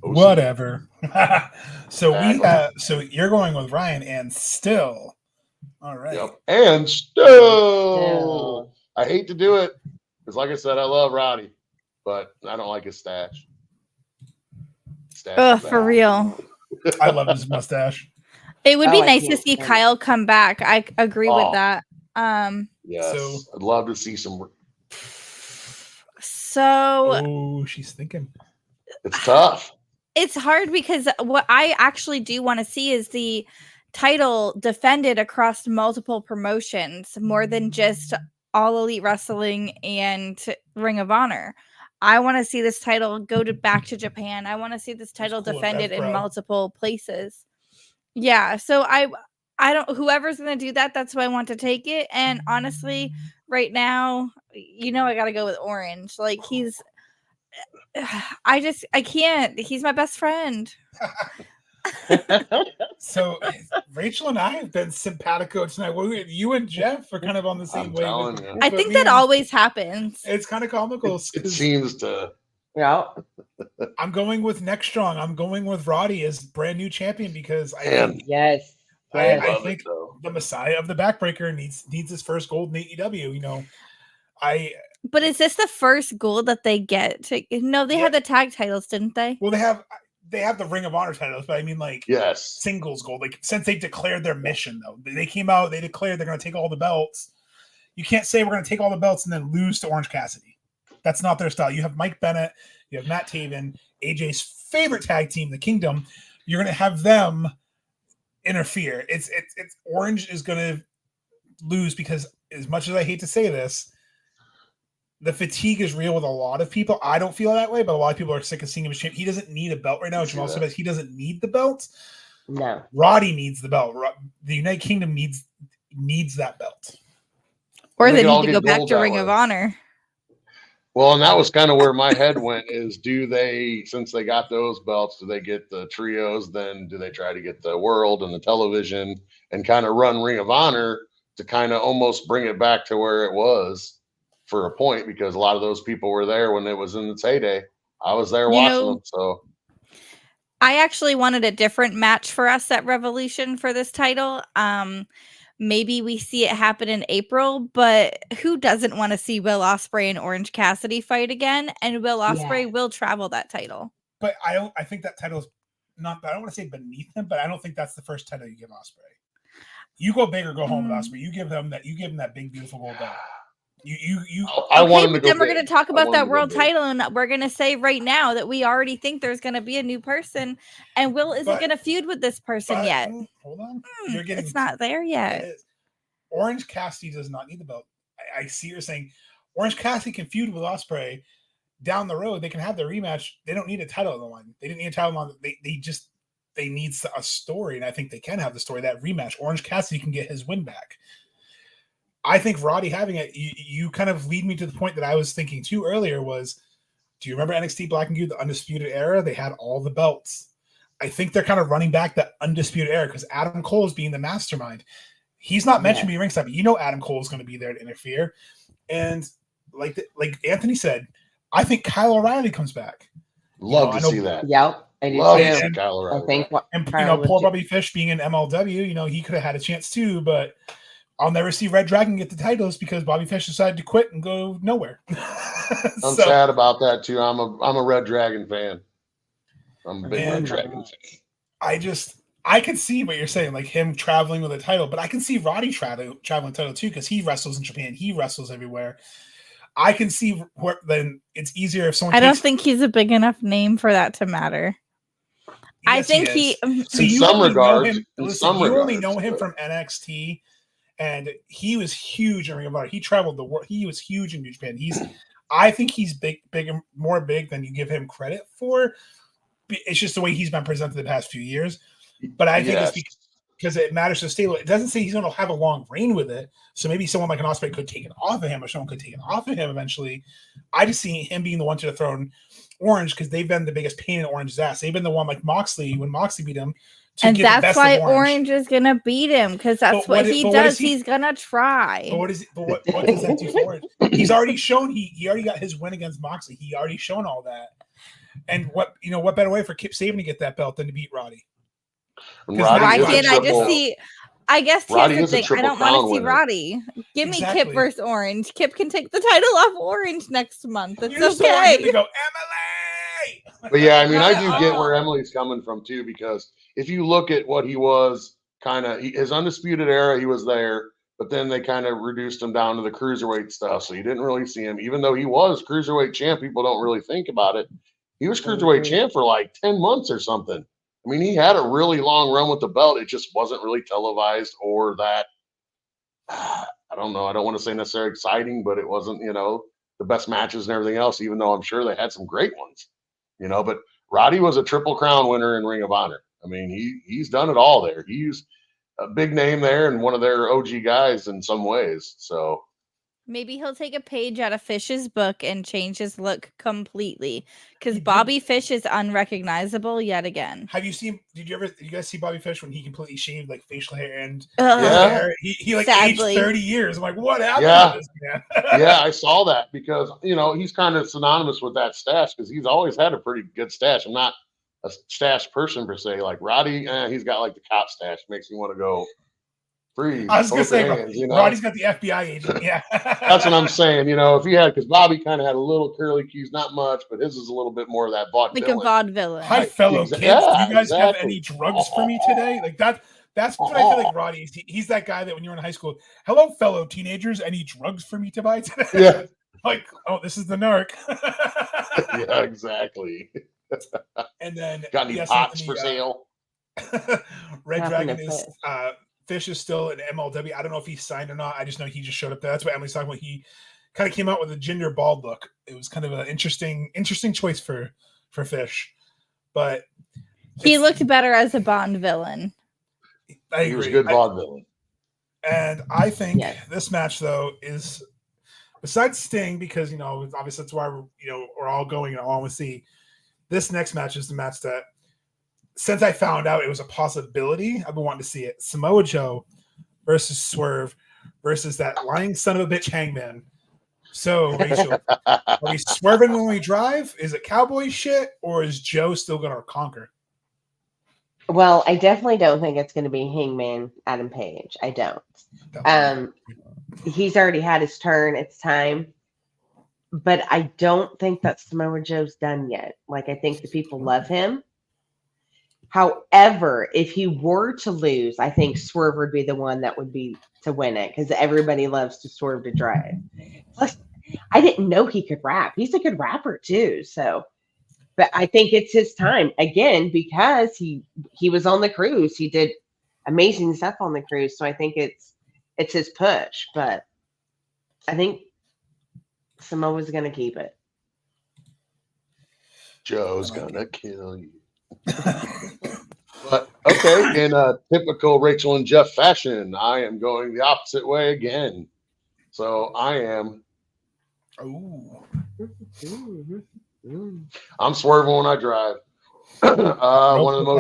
OC. Whatever. So you're going with Ryan and still. All right. Yep. And still. I hate to do it because, like I said, I love Roddy, but I don't like his stash. For real. I love his mustache. It would be nice to see Kyle come back. I agree with that. Yes. So, I'd love to see some. So she's thinking. It's tough. It's hard because what I actually do want to see is the title defended across multiple promotions, more than just All Elite Wrestling and Ring of Honor. I want to see this title back to Japan. I want to see this title defended in multiple places. Yeah, so I don't. Whoever's gonna do that, that's who I want to take it. And honestly, right now, you know, I gotta go with Orange. Like I can't. He's my best friend. So Rachel and I have been simpatico tonight. You and Jeff are kind of on the same wavelength. I think that always happens. It's kind of comical. It seems to. Yeah. I'm going with Neck Strong. I'm going with Roddy as brand new champion because I think the Messiah of the backbreaker needs his first gold in AEW. You know, But is this the first gold that they get? No, they had the tag titles, didn't they? Well, they have the Ring of Honor titles, but I mean, like, singles gold. Like, since they declared their mission, though, they came out, they declared they're going to take all the belts. You can't say we're going to take all the belts and then lose to Orange Cassidy. That's not their style. You have Mike Bennett, you have Matt Taven, AJ's favorite tag team, the Kingdom. You're going to have them interfere. It's Orange is going to lose because, as much as I hate to say this, the fatigue is real with a lot of people. I don't feel that way, but a lot of people are sick of seeing him as champ. He doesn't need a belt right now. Jamal says he doesn't need the belt. No. Roddy needs the belt. The United Kingdom needs that belt. Or they need to go back to Ring of Honor. Well, and that was kind of where my head went is, do they, since they got those belts, do they get the trios? Then do they try to get the world and the television and kind of run Ring of Honor to kind of almost bring it back to where it was for a point? Because a lot of those people were there when it was in its heyday. I was there watching them. So I actually wanted a different match for us at Revolution for this title. Maybe we see it happen in April, but who doesn't want to see Will Ospreay and Orange Cassidy fight again? And Will Ospreay will travel that title. But I think that title is not, I don't want to say beneath him, but I don't think that's the first title you give Ospreay. You go big or go home with Ospreay. You give him that big, beautiful gold belt. I want him to go then we're big. going to talk about that world title, and we're going to say right now that we already think there's going to be a new person, and Will isn't going to feud with this person yet. Hold on. It's not there yet. Orange Cassidy does not need the belt. I see you're saying Orange Cassidy can feud with Ospreay down the road. They can have their rematch. They don't need a title on the line. They didn't need a title on. They need a story, and I think they can have the story. That rematch, Orange Cassidy can get his win back. I think Roddy having it, you kind of lead me to the point that I was thinking too earlier was, do you remember NXT Black and Gold, the Undisputed Era? They had all the belts. I think they're kind of running back that Undisputed Era because Adam Cole is being the mastermind. He's not mentioned to be ringside, but Adam Cole is going to be there to interfere. And like Anthony said, I think Kyle O'Reilly comes back. Love to see that. Yep. I do Love too. to see Kyle O'Reilly. I think poor Bobby Fish being in MLW, he could have had a chance too, but I'll never see Red Dragon get the titles because Bobby Fish decided to quit and go nowhere. I'm sad about that too. I'm a Red Dragon fan. I'm a big Red Dragon fan. I can see what you're saying, like him traveling with a title, but I can see Roddy traveling title too because he wrestles in Japan. He wrestles everywhere. I can see where then it's easier if someone. I don't think he's a big enough name for that to matter. Yes, I think he. So you only know him from NXT. And he was huge in Ring of Honor. He traveled the world. He was huge in New Japan. I think he's big, more big than you give him credit for. It's just the way he's been presented the past few years. But I think it's because it matters to stable. It doesn't say he's going to have a long reign with it. So maybe someone like an Ospreay could take it off of him, or someone could take it off of him eventually. I just see him being the one to dethrone Orange because they've been the biggest pain in Orange's ass. They've been the one like Moxley when Moxley beat him. And that's why Orange is gonna beat him because that's what he does. He's gonna try. But what does that do for Orange? He's already shown he already got his win against Moxley. He already shown all that. And what better way for Kip Sabian to get that belt than to beat Roddy? Why can't I just see? I guess here's the thing. I don't want to see Roddy. Give me Kip versus Orange. Kip can take the title off Orange next month. It's okay. To go, Emily! But yeah, I mean, I do get where Emily's coming from too, because if you look at what he was, his Undisputed Era, he was there, but then they kind of reduced him down to the cruiserweight stuff, so you didn't really see him. Even though he was cruiserweight champ, people don't really think about it. He was cruiserweight champ for like 10 months or something. I mean, he had a really long run with the belt. It just wasn't really televised or that, I don't know. I don't want to say necessarily exciting, but it wasn't, the best matches and everything else, even though I'm sure they had some great ones, but Roddy was a Triple Crown winner in Ring of Honor. I mean, he's done it all there. He's a big name there and one of their OG guys in some ways. So maybe he'll take a page out of Fish's book and change his look completely because Bobby Fish is unrecognizable yet again. Have you seen? Did you guys see Bobby Fish when he completely shaved like facial hair and hair? He like aged 30 years. I'm like, what happened to this man? Yeah, I saw that because he's kind of synonymous with that stash because he's always had a pretty good stash. I'm not a stash person per se. Like Roddy, he's got like the cop stash. Makes me want to go. Freeze, I was going to say, Roddy's got the FBI agent. Yeah. That's what I'm saying. If he had, because Bobby kind of had a little curly cues, not much, but his is a little bit more of that vaudevillain. Like a vaudevillain. Hi, fellow kids. Do you guys have any drugs for me today? Like that's what I feel like Roddy is. He's that guy that when you're in high school, hello, fellow teenagers, any drugs for me to buy today? Yeah. Like, oh, this is the narc. Yeah, exactly. And then Got any yes, pots Anthony, for sale? Red Nothing Dragon to is push. Fish is still an MLW. I don't know if he signed or not. I just know he just showed up there. That's what Emily's talking about. He kind of came out with a ginger bald look. It was kind of an interesting choice for Fish. But He it's- looked better as a Bond villain. I He was agree. good vaudeville. And I think Yes. this match though is besides Sting, because obviously that's why we're all going and all want to see. This next match is the match that, since I found out it was a possibility, I've been wanting to see it. Samoa Joe versus Swerve versus that lying son of a bitch Hangman. So, Rachel, are we swerving when we drive? Is it cowboy shit, or is Joe still going to conquer? Well, I definitely don't think it's going to be Hangman Adam Page. I don't. He's already had his turn. It's time. But I don't think that Samoa Joe's done yet. Like, I think the people love him. However, if he were to lose, I think Swerve would be the one that would be to win it because everybody loves to Swerve to drive. Plus, I didn't know he could rap. He's a good rapper too. So, but I think it's his time again because he was on the cruise. He did amazing stuff on the cruise. So I think it's his push. But I think Samoa's going to keep it. Joe's gonna kill you. But okay, in a typical Rachel and Jeff fashion, I am going the opposite way again. So I am. Oh, I'm swerving when I drive. One of the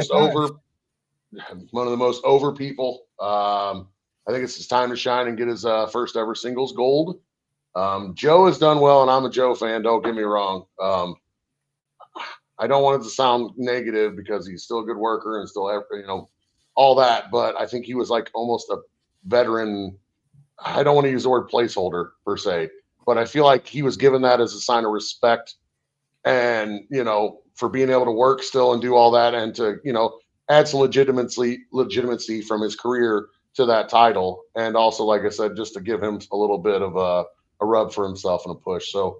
most over people. I think it's his time to shine and get his first ever singles gold. Joe has done well, and I'm a Joe fan. Don't get me wrong. I don't want it to sound negative because he's still a good worker and still, all that. But I think he was like almost a veteran. I don't want to use the word placeholder per se, but I feel like he was given that as a sign of respect and, for being able to work still and do all that and to, add some legitimacy from his career to that title. And also, like I said, just to give him a little bit of a rub for himself and a push. So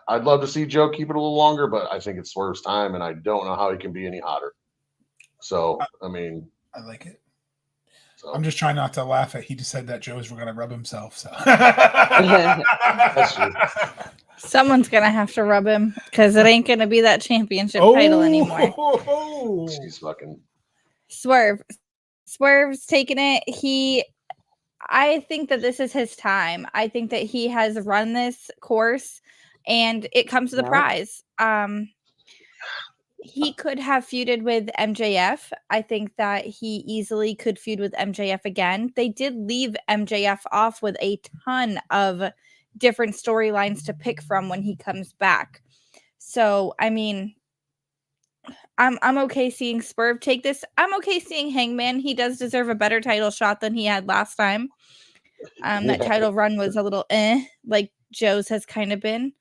I'd love to see Joe keep it a little longer, but I think it's Swerve's time, and I don't know how he can be any hotter. So, I mean, I like it. So. I'm just trying not to laugh at. He just said that Joe's going to rub himself. So That's true. Someone's gonna have to rub him because it ain't gonna be that championship title anymore. She's fucking Swerve's taking it. I think that this is his time. I think that he has run this course and it comes to the prize. He could have feuded with MJF. I think that he easily could feud with MJF again. They did leave MJF off with a ton of different storylines to pick from when he comes back. So, I mean, I'm okay seeing Swerve take this. I'm okay seeing Hangman. He does deserve a better title shot than he had last time. That title run was a little like Joe's has kind of been.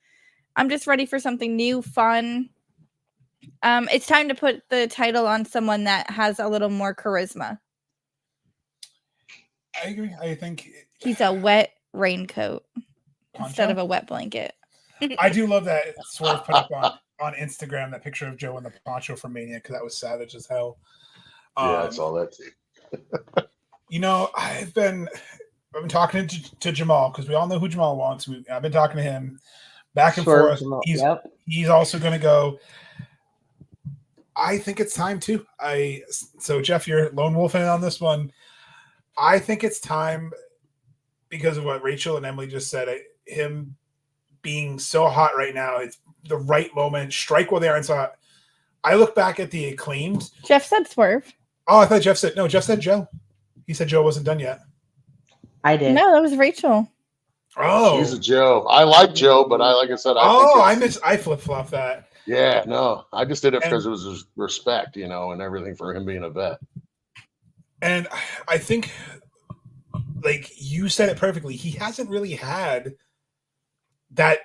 I'm just ready for something new, fun. It's time to put the title on someone that has a little more charisma. I agree. I think he's a wet raincoat instead of a wet blanket. I do love that Swerve put up on Instagram that picture of Joe in the poncho from Mania because that was savage as hell. Yeah, I saw that too. I've been talking to Jamal because we all know who Jamal wants. I've been talking to him back and forth. Jamal, he's also going to go. I think it's time too. So Jeff, you're lone wolfing on this one. I think it's time because of what Rachel and Emily just said. Him being so hot right now, it's the right moment. Strike while they are in. So I look back at the Acclaimed. Jeff said Swerve. Oh, I thought Jeff said no. Jeff said Joe. He said Joe wasn't done yet. I did. No, that was Rachel. Oh, she's a Joe. I like Joe, but like I said, I flip flop that. Yeah, no, I just did it because it was his respect, and everything for him being a vet. And I think, like you said it perfectly, he hasn't really had that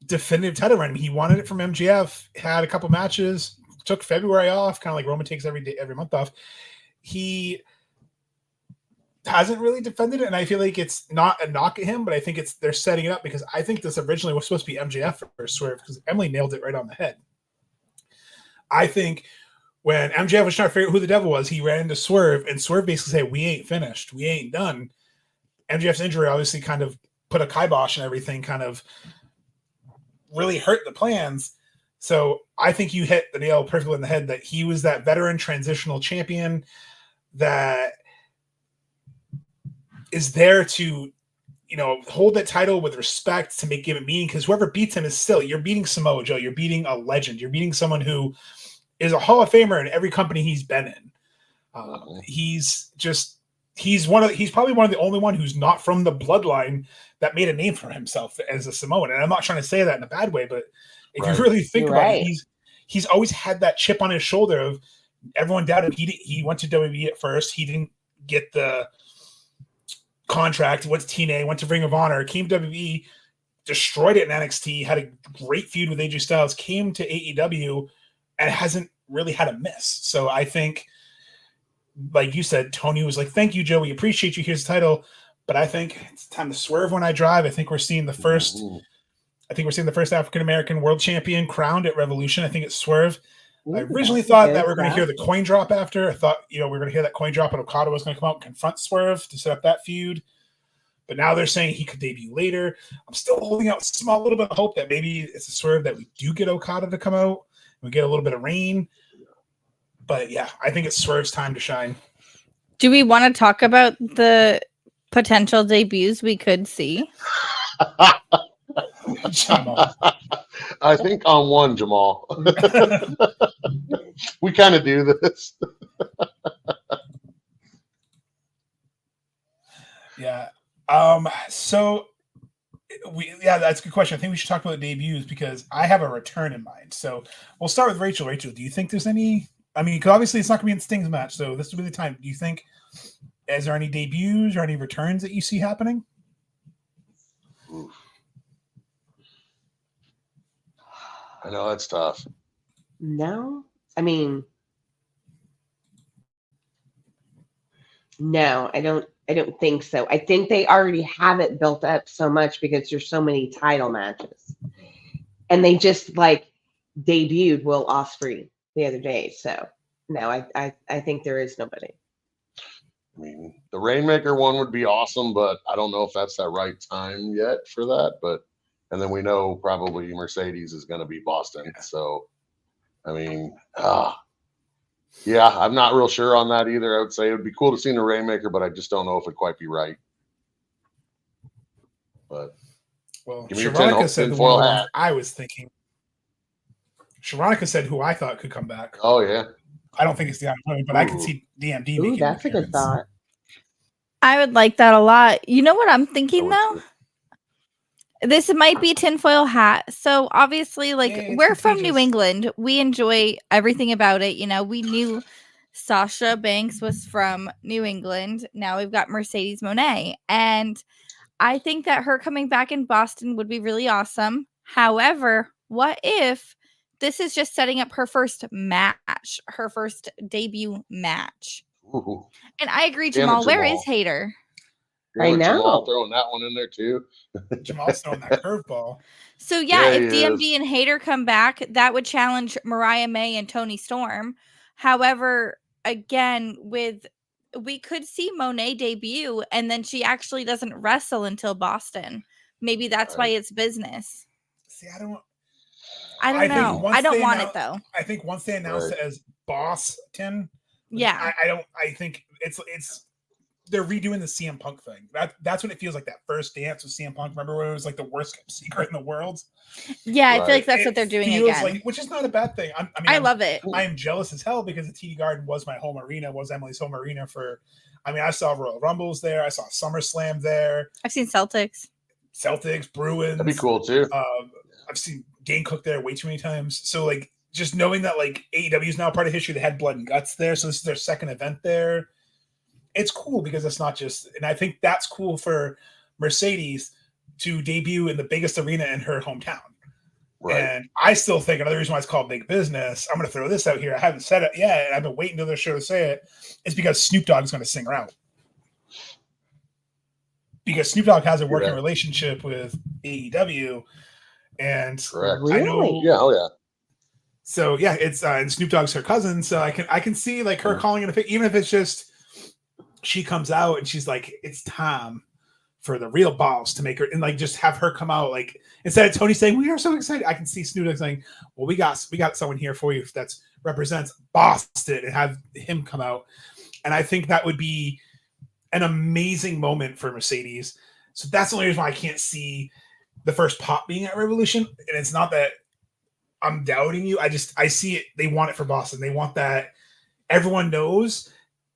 definitive title run. He wanted it from MJF, had a couple matches, took February off, kind of like Roman takes every month off. hasn't really defended it, and I feel like it's not a knock at him, but I think they're setting it up because I think this originally was supposed to be MJF for Swerve because Emily nailed it right on the head. I think when MJF was trying to figure out who the devil was, he ran into Swerve, and Swerve basically said, "We ain't finished. We ain't done." MJF's injury obviously kind of put a kibosh and everything, kind of really hurt the plans. So I think you hit the nail perfectly in the head that he was that veteran transitional champion that is there to, hold that title with respect, to give it meaning, because whoever beats him is still, you're beating Samoa Joe, you're beating a legend, you're beating someone who is a Hall of Famer in every company he's been in. He's probably one of the only one who's not from the bloodline that made a name for himself as a Samoan. And I'm not trying to say that in a bad way, but if you really think about it, he's always had that chip on his shoulder of everyone doubted he went to WWE at first. He didn't get the contract, went to TNA, went to Ring of Honor, came to WWE, destroyed it in NXT, had a great feud with AJ Styles, came to AEW, and hasn't really had a miss. So I think, like you said, Tony was like, "Thank you, Joe. We appreciate you. Here's the title." But I think it's time to swerve when I drive. I think we're seeing the first. I think we're seeing the first African American world champion crowned at Revolution. I think it's Swerve. I originally thought that we were going to hear the coin drop after. I thought, we were going to hear that coin drop and Okada was going to come out and confront Swerve to set up that feud. But now they're saying he could debut later. I'm still holding out a little bit of hope that maybe it's a Swerve that we do get Okada to come out. We get a little bit of rain. But yeah, I think it's Swerve's time to shine. Do we want to talk about the potential debuts we could see? Jamal. I think on one, Jamal. We kind of do this. Yeah. So that's a good question. I think we should talk about debuts because I have a return in mind. So we'll start with Rachel. Rachel, do you think there's any? I mean, because obviously it's not going to be in Sting's match, so this will be the time. Do you think? Is there any debuts or any returns that you see happening? Oof. I know that's tough. No, I mean, no, I don't think so. I think they already have it built up so much because there's so many title matches, and they just debuted Will Ospreay the other day. So no, I think there is nobody. I mean, the Rainmaker one would be awesome, but I don't know if that's that right time yet for that. And then we know probably Mercedes is going to be Boston. So, I mean, yeah, I'm not real sure on that either. I would say it would be cool to see the Rainmaker, but I just don't know if it'd quite be right. But give me Sharonica said the one hat. I was thinking. Sharonica said who I thought could come back. Oh yeah. I don't think it's the opportunity, but I could see DMD. Ooh, that's a good thought. I would like that a lot. You know what I'm thinking though? This might be tinfoil hat. So obviously, we're from New England. We enjoy everything about it. We knew Sasha Banks was from New England. Now we've got Mercedes Moné. And I think that her coming back in Boston would be really awesome. However, what if this is just setting up her first match, her first debut match? Ooh. And I agree, Jamal. Where is Hayter? I know. Jamal throwing that one in there too. Jamal's throwing that curveball. So yeah, if DMD and Hayter come back, that would challenge Mariah May and Toni Storm. However, again, we could see Monet debut, and then she actually doesn't wrestle until Boston. Maybe that's why it's business. See, I don't know. I don't want it though. I think once they announce it as Boston, yeah, I think it's they're redoing the CM Punk thing. That's what it feels like. That first dance with CM Punk. Remember when it was like the worst secret in the world? Yeah, I feel like that's what they're doing again. Which is not a bad thing. I love it. I am jealous as hell because the TD Garden was my home arena. Was Emily's home arena for? I saw Royal Rumbles there. I saw SummerSlam there. I've seen Celtics, Bruins. That'd be cool too. I've seen Dane Cook there way too many times. So just knowing that AEW is now part of history. They had Blood and Guts there, so this is their second event there. It's cool because it's not just, and I think that's cool for Mercedes to debut in the biggest arena in her hometown. Right. And I still think another reason why it's called Big Business, I'm going to throw this out here. I haven't said it yet, and I've been waiting until their show to say it. It's because Snoop Dogg is going to sing her out. because Snoop Dogg has a working Yeah. relationship with AEW, and Correct. I know. Really? Yeah. Oh yeah. So yeah, it's and Snoop Dogg's her cousin, so I can see like her calling it even if it's just she comes out and she's like, it's time for the real balls to make her, and like just have her come out, like instead of Tony saying we are so excited, I can see Snoop Dogg saying, well, we got someone here for you that represents Boston, and have him come out. And I think that would be an amazing moment for Mercedes. So that's the only reason why I can't see the first pop being at Revolution. And it's not that I'm doubting you. I see it. They want it for Boston. They want that everyone knows.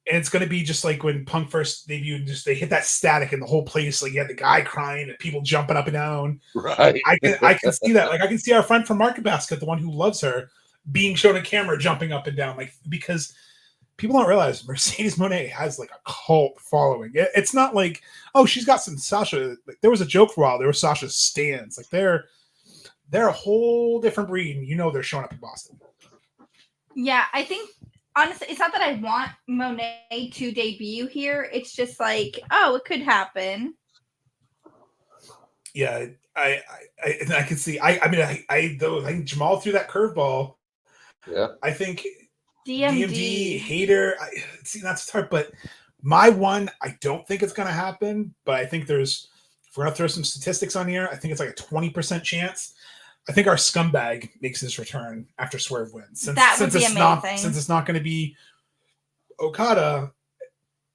And it's going to be just like when Punk first debuted, and just they hit that static in the whole place. Like you had the guy crying and people jumping up and down. Right. I can see that. Like I can see our friend from Market Basket, the one who loves her, being shown on camera jumping up and down. Like because people don't realize Mercedes Moné has like a cult following. It's not like, oh, she's got some Sasha. Like, there was a joke for a while. There was Sasha stands. Like they're a whole different breed. And you know they're showing up in Boston. Yeah, I think honestly, it's not that I want Monet to debut here. It's just like, oh, it could happen. Yeah, I can see. I think Jamal threw that curveball. Yeah. I think DMD Hater. See, that's hard. But my one, I don't think it's going to happen. But I think if we're going to throw some statistics on here, I think it's like a 20% chance. I think our scumbag makes his return after Swerve wins. Since it's not going to be Okada,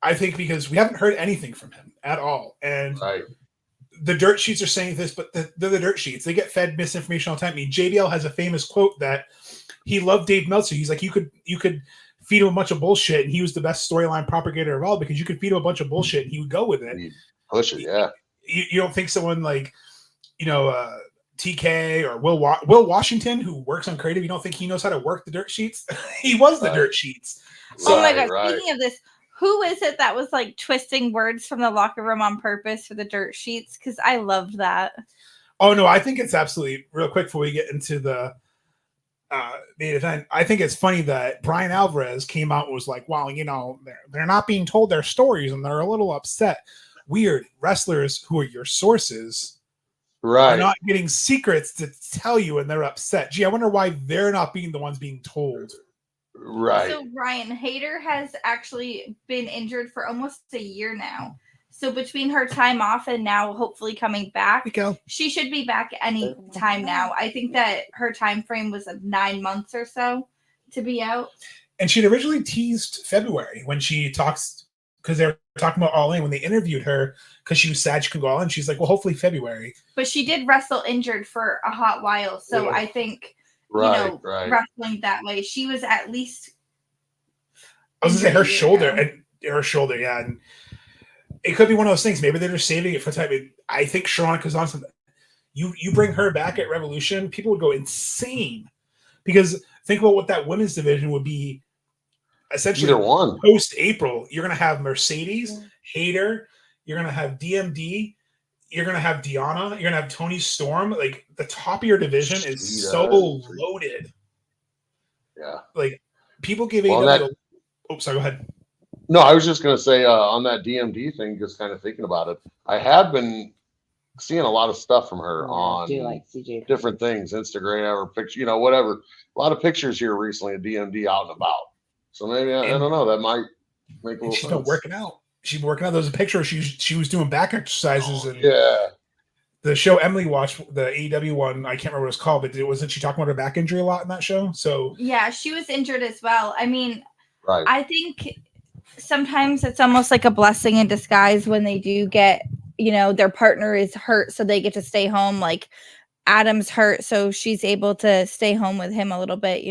I think because we haven't heard anything from him at all. And the dirt sheets are saying this, but they're the dirt sheets. They get fed misinformation all the time. I mean, JBL has a famous quote that he loved Dave Meltzer. He's like, you could feed him a bunch of bullshit, and he was the best storyline propagator of all because you could feed him a bunch of bullshit and he would go with it. He'd push it, yeah. You don't think someone like, TK or Will Washington, who works on creative, you don't think he knows how to work the dirt sheets? He was the dirt sheets. So, oh my God, speaking of this, who is it that was like twisting words from the locker room on purpose for the dirt sheets? Because I loved that. Oh no, I think it's absolutely real quick before we get into the main event. I think it's funny that Brian Alvarez came out and was like, "Wow, they're not being told their stories and they're a little upset." Weird. Wrestlers who are your sources are not getting secrets to tell you, and they're upset. Gee, I wonder why they're not being the ones being told. Right. So Ryan, Hater has actually been injured for almost a year now. So between her time off and now hopefully coming back, she should be back any time now. I think that her time frame was 9 months or so to be out. And she'd originally teased February when she talks, because they were talking about All In when they interviewed her, because she was sad she couldn't go All In. She's like, well, hopefully February. But she did wrestle injured for a hot while. So I think, wrestling that way, she was at least. I was going to say her shoulder, yeah. And it could be one of those things. Maybe they're just saving it for time. I think Sharonica's on something. You bring her back at Revolution, people would go insane. Because think about what that women's division would be. Essentially, either one. Post-April, you're going to have Mercedes, Hater, you're going to have DMD, you're going to have Deanna, you're going to have Tony Storm. Like, the top of your division is so loaded. Yeah. Like, people give AEW... Oh, sorry, go ahead. No, I was just going to say on that DMD thing, just kind of thinking about it, I have been seeing a lot of stuff from her on different things, Instagram or picture, whatever. A lot of pictures here recently of DMD out and about. So maybe, I don't know, that might make a little sense. She's been working out. She's been working out. There's a picture she was doing back exercises. The show Emily watched, the AEW one, I can't remember what it's called, but wasn't she talking about her back injury a lot in that show? So yeah, she was injured as well. I mean, I think sometimes it's almost like a blessing in disguise when they do get, their partner is hurt, so they get to stay home. Like Adam's hurt, so she's able to stay home with him a little bit,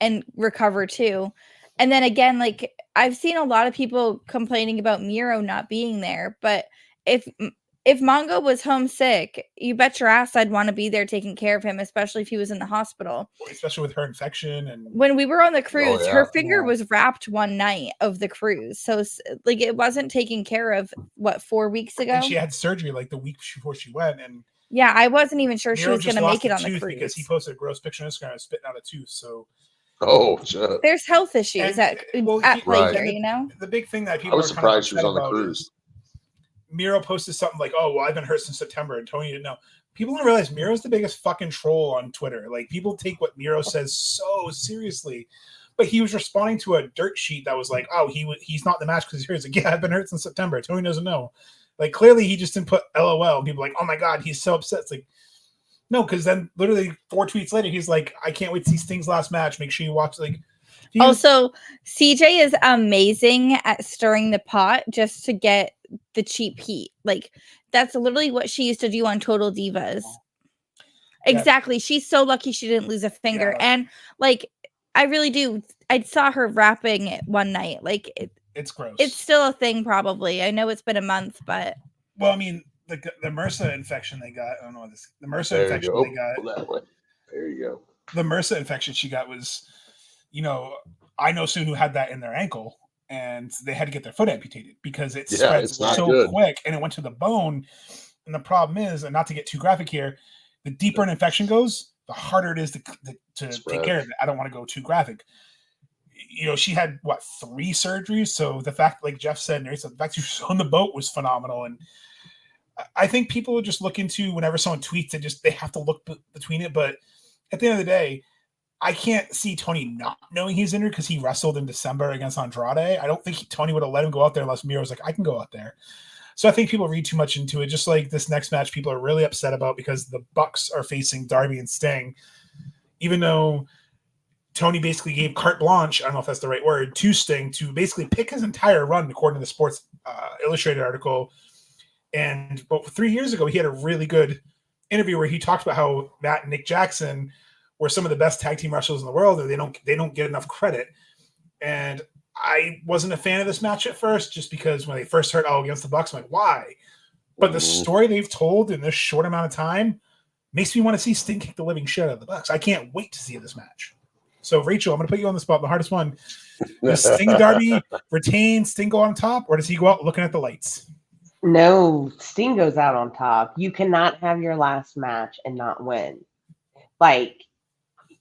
and recover too. And then again, like I've seen a lot of people complaining about Miro not being there, but if Mongo was homesick, you bet your ass I'd want to be there taking care of him, especially if he was in the hospital. Especially with her infection. And when we were on the cruise, her finger was wrapped one night of the cruise. So like it wasn't taken care of, 4 weeks ago? And she had surgery like the week before she went. And yeah, I wasn't even sure she was going to make it on the cruise. Because he posted a gross picture on Instagram spitting out a tooth. So there's health issues at play here, The big thing that people I was surprised she was on the cruise. Miro posted something like, "Oh, well, I've been hurt since September," and Tony didn't know. People don't realize Miro's the biggest fucking troll on Twitter. Like, people take what Miro says so seriously. But he was responding to a dirt sheet that was like, "Oh, he's not in the match because he's hurt." He's like, "Yeah, I've been hurt since September." Tony doesn't know. Like, clearly he just didn't put LOL. And people are like, "Oh my god, he's so upset." It's like, no, because then literally 4 tweets later, he's like, "I can't wait to see Sting's last match. Make sure you watch." Like, also, CJ is amazing at stirring the pot just to get the cheap heat. Like, that's literally what she used to do on Total Divas. Yeah. Exactly. She's so lucky she didn't lose a finger. Yeah. And like, I really do. I saw her rapping it one night. Like, it's gross. It's still a thing, probably. I know it's been a month, but well, I mean, the MRSA infection they got. I don't know what this. The MRSA infection they got. That way. There you go. The MRSA infection she got was, I know someone who had that in their ankle, and they had to get their foot amputated because it spreads so quick, and it went to the bone. And the problem is, and not to get too graphic here, the deeper an infection goes, the harder it is to take care of it. I don't want to go too graphic. She had 3 surgeries. So the fact, like Jeff said, the fact she was on the boat was phenomenal. And I think people will just look into whenever someone tweets it, they have to look between it. But at the end of the day, I can't see Tony not knowing he's injured because he wrestled in December against Andrade. I don't think Tony would have let him go out there unless Miro was like, "I can go out there." So I think people read too much into it. Just like this next match, people are really upset about because the Bucks are facing Darby and Sting, even though Tony basically gave carte blanche, I don't know if that's the right word, to Sting to basically pick his entire run, according to the Sports Illustrated article. But 3 years ago, he had a really good interview where he talked about how Matt and Nick Jackson were some of the best tag team wrestlers in the world, and they don't get enough credit. And I wasn't a fan of this match at first, just because when they first heard, against the Bucks, I'm like, why? But the story they've told in this short amount of time makes me want to see Sting kick the living shit out of the Bucks. I can't wait to see this match. So, Rachel, I'm going to put you on the spot, the hardest one. Does Sting and Darby retain, Sting go on top, or does he go out looking at the lights? No, Sting goes out on top. You cannot have your last match and not win. Like,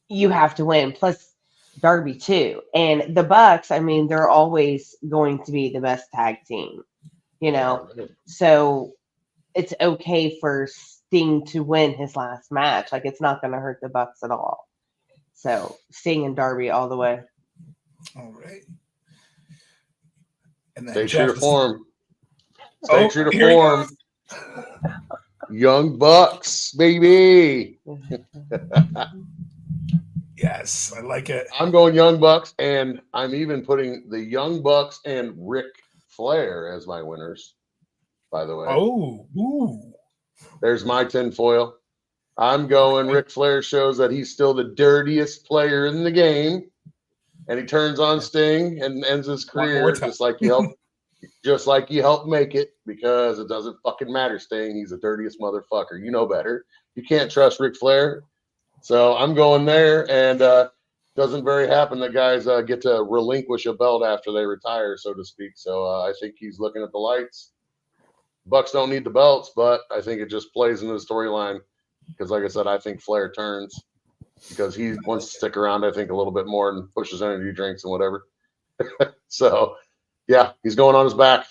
you have to win. Plus, Darby too. And the Bucks, I mean, they're always going to be the best tag team, So it's okay for Sting to win his last match. Like, it's not going to hurt the Bucks at all. So Sting and Darby all the way. All right. And then stay true to form. Stay true to form. Young Bucks, baby. Yes, I like it. I'm going Young Bucks, and I'm even putting the Young Bucks and Ric Flair as my winners, by the way. Oh, ooh. There's my tinfoil. I'm going Ric Flair shows that he's still the dirtiest player in the game, and he turns on Sting and ends his career just like you helped make it, because it doesn't fucking matter, Sting. He's the dirtiest motherfucker. You know better. You can't trust Ric Flair. So I'm going there, and doesn't very happen that guys get to relinquish a belt after they retire, so to speak. So I think he's looking at the lights. Bucks don't need the belts, but I think it just plays into the storyline because, like I said, I think Flair turns because he wants to stick around, I think, a little bit more and pushes energy drinks and whatever. So, yeah, he's going on his back.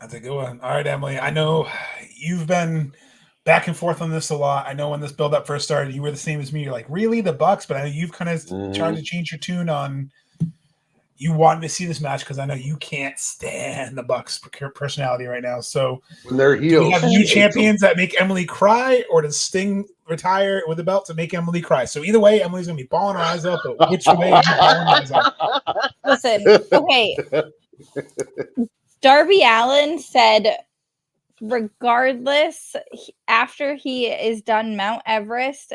That's a good one. All right, Emily, I know you've been back and forth on this a lot. I know when this build-up first started, you were the same as me. You're like, really, the Bucks? But I know you've kind of tried to change your tune on you wanting to see this match because I know you can't stand the Bucks personality right now. So when they're healed, do we have new champions that make Emily cry, or does Sting retire with the belt to make Emily cry? So either way, Emily's going to be balling her eyes up, but which way are you balling her eyes up? Listen, okay. Darby Allin said, regardless, after he is done Mount Everest,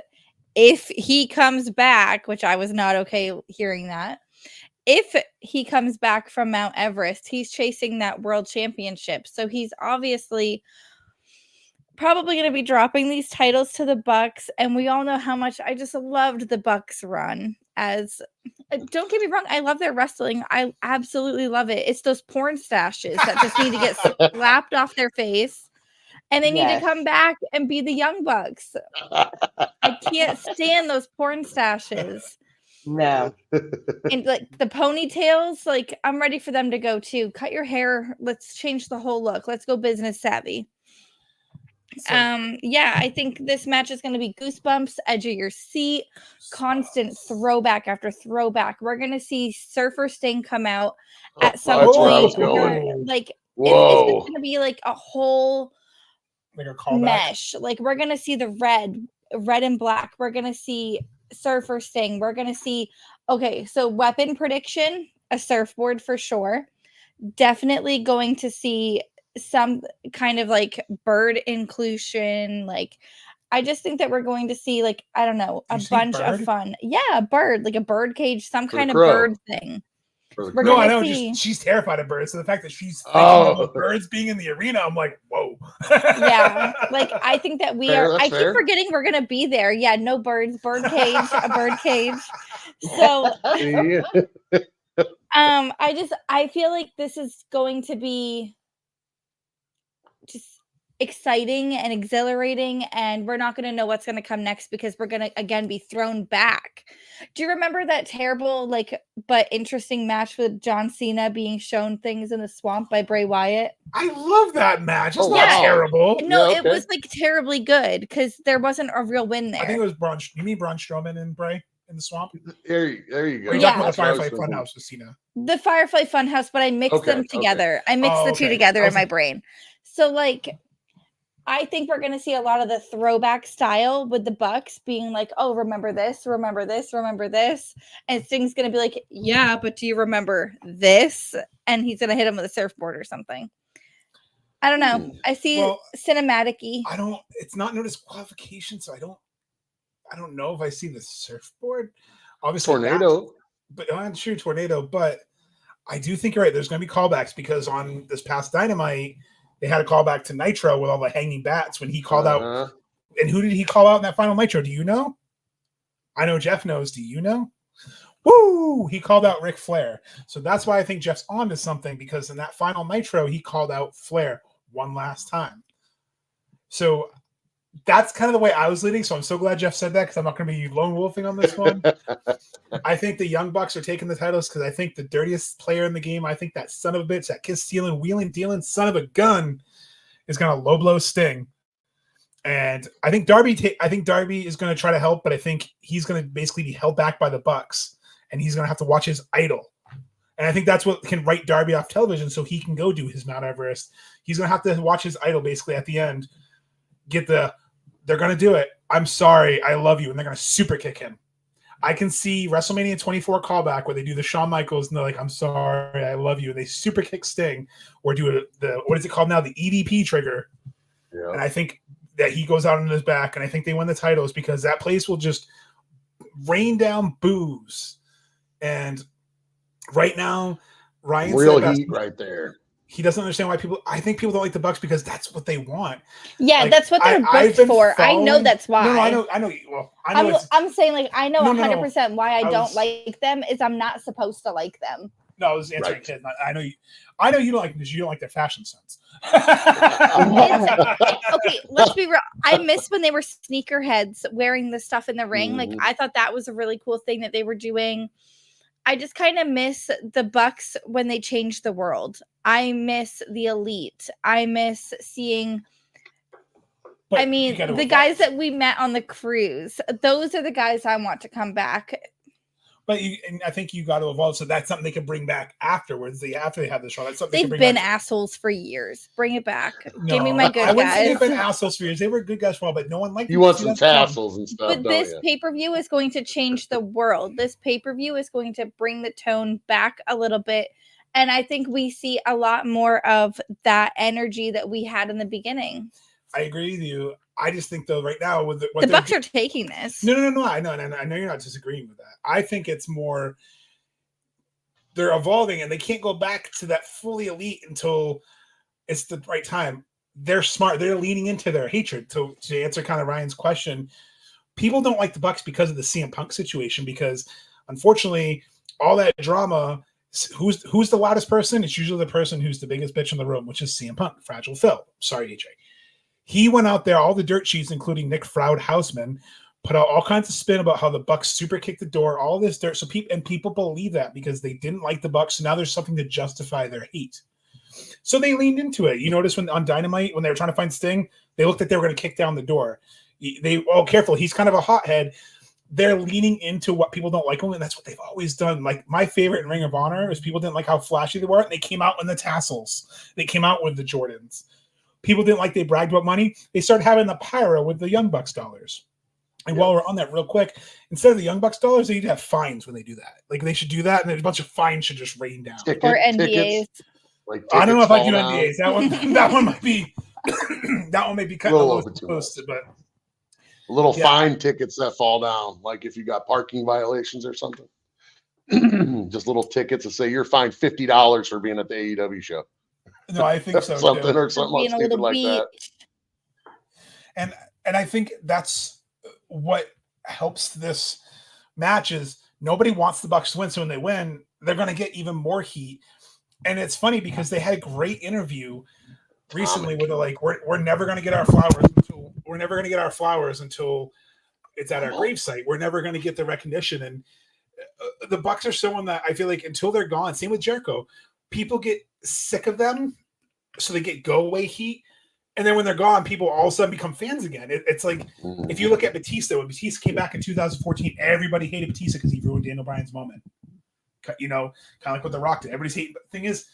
if he comes back, which I was not okay hearing that, if he comes back from Mount Everest, he's chasing that world championship. So he's obviously probably going to be dropping these titles to the Bucks. And we all know how much I just loved the Bucks run. As don't get me wrong, I love their wrestling. I absolutely love it. It's those porn stashes that just need to get slapped off their face. And they need to come back and be the Young Bucks. I can't stand those porn stashes. No. And like the ponytails, like I'm ready for them to go too. Cut your hair. Let's change the whole look. Let's go business savvy. So, Yeah, I think this match is going to be goosebumps, edge of your seat, constant throwback after throwback. We're going to see Surfer Sting come out at some That's where I point. was going. Like, it's Whoa. going to be like a whole like a callback. mesh. Like, we're going to see the red and black. We're going to see Surfer Sting. We're going to see, okay, so weapon prediction, a surfboard for sure. Definitely going to see some kind of like bird inclusion. Like, I just think that we're going to see, like, I don't know, a bunch of fun. Yeah, a bird, like a bird cage, some kind of bird thing. No, I know. Just she's terrified of birds. So the fact that she's thinking of birds being in the arena, I'm like, whoa. Yeah, like I think that we are. I keep forgetting we're gonna be there. Yeah, no birds, bird cage, a bird cage. So, I feel like this is going to be just exciting and exhilarating, and we're not going to know what's going to come next because we're going to again be thrown back. Do you remember that terrible but interesting match with John Cena being shown things in the swamp by Bray Wyatt? I love that match. It's not terrible. No, it was like terribly good because there wasn't a real win there. I think it was Braun. You mean Braun Strowman and Bray in the swamp? There you go. You're talking about the Firefly Funhouse with Cena. The Firefly Funhouse, but I mixed them together. I mixed the two together in my brain. So like, I think we're going to see a lot of the throwback style with the Bucks being like, oh, remember this, remember this, remember this. And Sting's going to be like, yeah, but do you remember this? And he's going to hit him with a surfboard or something. I don't know. I see cinematic-y. It's not noticed qualification, so I don't know if I see the surfboard. Obviously, tornado. But I'm sure tornado, but I do think you're right. There's going to be callbacks because on this past Dynamite, they had a callback to Nitro with all the hanging bats when he called out. And who did he call out in that final Nitro? Do you know? I know Jeff knows. Do you know? Woo! He called out Ric Flair. So that's why I think Jeff's on to something, because in that final Nitro, he called out Flair one last time. So that's kind of the way I was leading. So I'm so glad Jeff said that, because I'm not going to be lone wolfing on this one. I think the Young Bucks are taking the titles because I think the dirtiest player in the game, I think that son of a bitch, that kiss stealing, wheeling, dealing son of a gun is going to low blow Sting. And I think Darby is going to try to help, but I think he's going to basically be held back by the Bucks, and he's going to have to watch his idol. And I think that's what can write Darby off television so he can go do his Mount Everest. He's going to have to watch his idol basically at the end, they're going to do it. I'm sorry. I love you. And they're going to super kick him. I can see WrestleMania 24 callback where they do the Shawn Michaels and they're like, I'm sorry. I love you. And they super kick Sting, or do what is it called now? The EDP trigger. Yeah. And I think that he goes out on his back, and I think they win the titles because that place will just rain down boos. And right now, Ryan real heat right there. He doesn't understand why I think people don't like the Bucks because that's what they want. Yeah, like, that's what they're booked for. I know that's why. No, I know. Well, I know. I'm saying, like, I know 100% why I don't like them is I'm not supposed to like them. No, I was answering a kid. I know you don't like them because you don't like their fashion sense. Okay, let's be real. I miss when they were sneakerheads wearing the stuff in the ring. Like, I thought that was a really cool thing that they were doing. I just kind of miss the Bucks when they changed the world. I miss the Elite. I miss seeing. But the guys that we met on the cruise. Those are the guys I want to come back. But I think you got to evolve, so that's something they can bring back afterwards. After they have the show, that's something they've been assholes for years. Bring it back. Give me my good guys. I wouldn't say they've been assholes for years. They were good guys for a while, but no one liked them. You want some tassels and stuff. But this pay-per-view is going to change the world. This pay-per-view is going to bring the tone back a little bit, and I think we see a lot more of that energy that we had in the beginning. I agree with you. I just think, though, right now with the Bucks are taking this. No. I know you're not disagreeing with that. I think it's more they're evolving, and they can't go back to that fully elite until it's the right time. They're smart. They're leaning into their hatred. To answer kind of Ryan's question, people don't like the Bucks because of the CM Punk situation. Because unfortunately, all that drama. Who's the loudest person? It's usually the person who's the biggest bitch in the room, which is CM Punk, Fragile Phil. Sorry, AJ. He went out there, all the dirt sheets, including Nick Froud Houseman, put out all kinds of spin about how the Bucks super kicked the door, all this dirt. So people believe that because they didn't like the Bucks. So now there's something to justify their hate. So they leaned into it. You notice when on Dynamite, when they were trying to find Sting, they looked like they were going to kick down the door. Careful, he's kind of a hothead. They're leaning into what people don't like him, and that's what they've always done. Like, my favorite in Ring of Honor is people didn't like how flashy they were, and they came out in the tassels. They came out with the Jordans. People didn't like they bragged about money. They started having the pyro with the Young Bucks dollars. And while we're on that real quick, instead of the Young Bucks dollars, they need to have fines when they do that. Like, they should do that, and then a bunch of fines should just rain down. Or NDAs. I don't know if I do NDAs. That one might be that one may be cut a little close, but little fine tickets that fall down, like if you got parking violations or something. Just little tickets that say you're fined $50 for being at the AEW show. No, I think so. Something too. or something stupid like that. And I think that's what helps this match is nobody wants the Bucks to win. So when they win, they're going to get even more heat. And it's funny because they had a great interview recently with like, we're never going to get our flowers until it's at our gravesite. We're never going to get the recognition. And the Bucks are someone that I feel like until they're gone, same with Jericho, people get sick of them. So they get go away heat. And then when they're gone, people all of a sudden become fans again. It's like, if you look at Batista, when Batista came back in 2014, everybody hated Batista because he ruined Daniel Bryan's moment. You know, kind of like what The Rock did. Everybody's hating. But the thing is,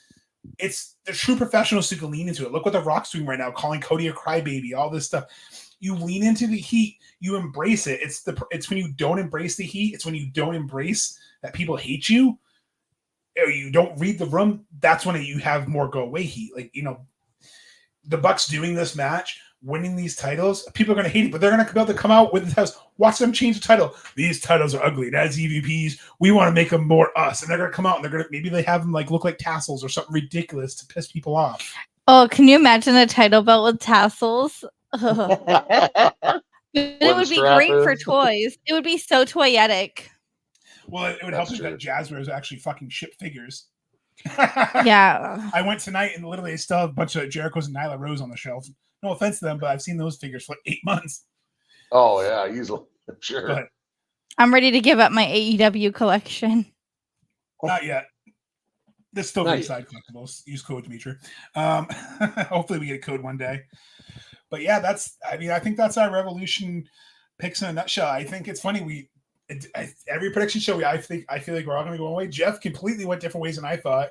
it's the true professionals who can lean into it. Look what The Rock's doing right now, calling Cody a crybaby, all this stuff. You lean into the heat, you embrace it. It's when you don't embrace the heat, it's when you don't embrace that people hate you, or you don't read the room, that's when you have more go away heat. Like, you know, the Bucks doing this match, winning these titles, people are going to hate it, but they're going to be able to come out with the titles. Watch them change the title. These titles are ugly. As EVPs, we want to make them more us. And they're going to come out and they're going to, maybe they have them like look like tassels or something ridiculous to piss people off. Oh, can you imagine a title belt with tassels? It would be great for toys. It would be so toyetic. Well, it would help that Jazzwares actually fucking ship figures. Yeah. I went tonight and literally still have a bunch of Jericho's and Nyla Rose on the shelf. No offense to them, but I've seen those figures for like 8 months. Oh, yeah, easily. Sure. But I'm ready to give up my AEW collection. Not yet. There's still side collectibles. Use code Dimitri. Hopefully we get a code one day. But yeah, I think that's our Revolution picks in a nutshell. I think it's funny. Every prediction show, I feel like we're all going to go one way. Jeff completely went different ways than I thought.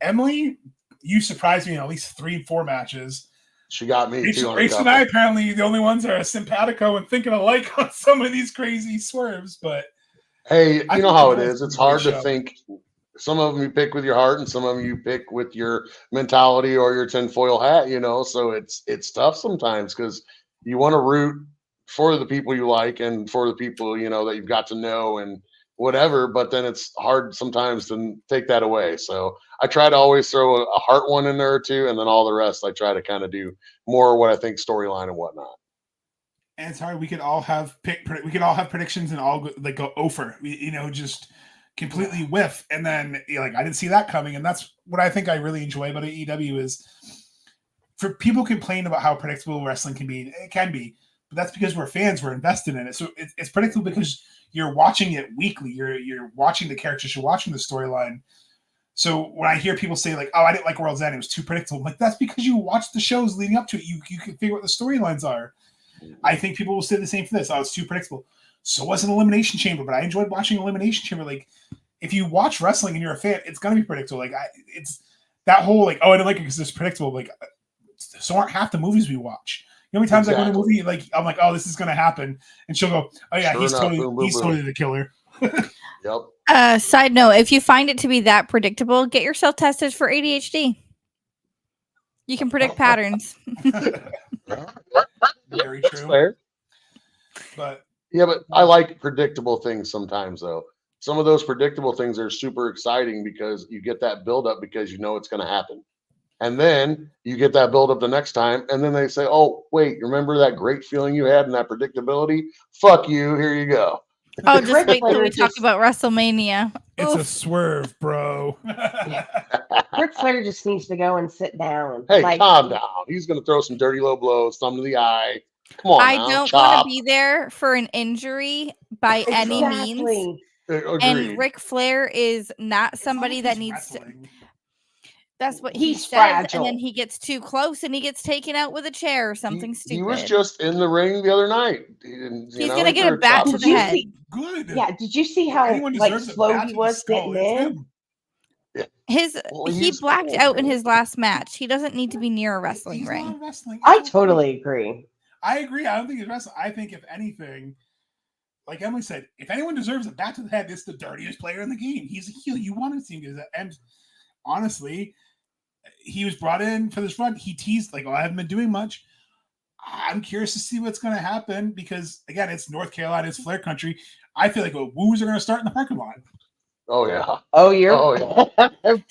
Emily, you surprised me in at least 3-4 matches. She got me. Rachel and I apparently the only ones that are simpatico and thinking alike on some of these crazy swerves. But hey, you know how it is. It's hard to think. Some of them you pick with your heart, and some of them you pick with your mentality or your tinfoil hat. You know, so it's tough sometimes because you want to root for the people you like and for the people you know that you've got to know and whatever. But then it's hard sometimes to take that away. So I try to always throw a heart one in there too, and then all the rest I try to kind of do more what I think storyline and whatnot. And it's hard. We could all have predictions and all like go over. You know, just completely whiff, and then I didn't see that coming. And that's what I think I really enjoy about AEW is for people complain about how predictable wrestling can be. It can be, but that's because we're fans. We're invested in it. So it's predictable because you're watching it weekly. You're watching the characters. You're watching the storyline. So when I hear people say like, "Oh, I didn't like World's End. It was too predictable," I'm like, that's because you watched the shows leading up to it. You can figure out what the storylines are. I think people will say the same for this. Oh, it's too predictable. So was an Elimination Chamber, but I enjoyed watching Elimination Chamber. Like, if you watch wrestling and you're a fan, it's gonna be predictable. Like, it's that whole like, oh, I didn't like it because it's predictable. Like, so aren't half the movies we watch. You know how many times I go to a movie, like I'm like, oh, this is gonna happen, and she'll go, oh yeah, he's totally the killer. Yep. Side note: if you find it to be that predictable, get yourself tested for ADHD. You can predict patterns. Very true. That's fair. But I like predictable things sometimes, though. Some of those predictable things are super exciting because you get that buildup because you know it's going to happen. And then you get that buildup the next time, and then they say, oh, wait, remember that great feeling you had and that predictability? Fuck you, here you go. Oh, just wait till we talk about WrestleMania. It's a swerve, bro. Ric Flair just needs to go and sit down. Hey, calm down. He's going to throw some dirty low blows, thumb to the eye. Come on I now, don't want to chop. be there for an injury by any means. Exactly. And Agreed. Ric Flair is not It's not somebody like that he's needs to. wrestling. That's what he He's says, and fragile. then he gets too close and he gets taken out with a chair or something He was stupid. just in the ring the other night. He didn't, He's gonna get threw a bat chop to Did the you head. see? Good. Yeah. Did you see If how anyone like deserves a slow bat he to the was skull, getting it's in? him. Well, He blacked out in his last match. He doesn't need to be near a wrestling He's ring. not wrestling. I It's okay. totally agree. I agree. I don't think he's wrestling. I think if anything, like Emily said, if anyone deserves a bat to the head, it's the dirtiest player in the game. He's a heel. You want to see him do that. And honestly, he was brought in for this run. He teased like, "Oh, I haven't been doing much." I'm curious to see what's going to happen because again, it's North Carolina, it's Flair country. I feel like woos are going to start in the parking lot. Oh yeah. Oh, you're yeah.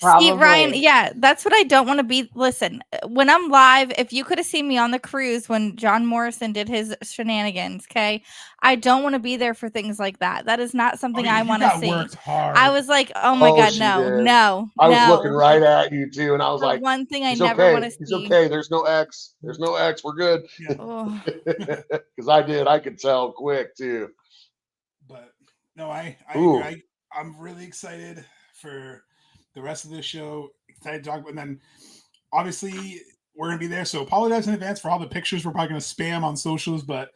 probably See, Ryan, yeah, that's what I don't want to be. Listen, when I'm live, if you could have seen me on the cruise when John Morrison did his shenanigans, okay, I don't want to be there for things like that. That is not something I want to got see. worked hard. I was like, oh my God, she no, did. no, I was no. looking right at you too, and I was The like, one thing I "He's never okay. want to He's see. okay. There's no X. There's no X. We're good." Yeah. Oh, Because I could tell quick too. But no, I Ooh. agree. I'm really excited for the rest of this show. Excited to talk about, and then obviously we're gonna be there. So apologize in advance for all the pictures we're probably gonna spam on socials. But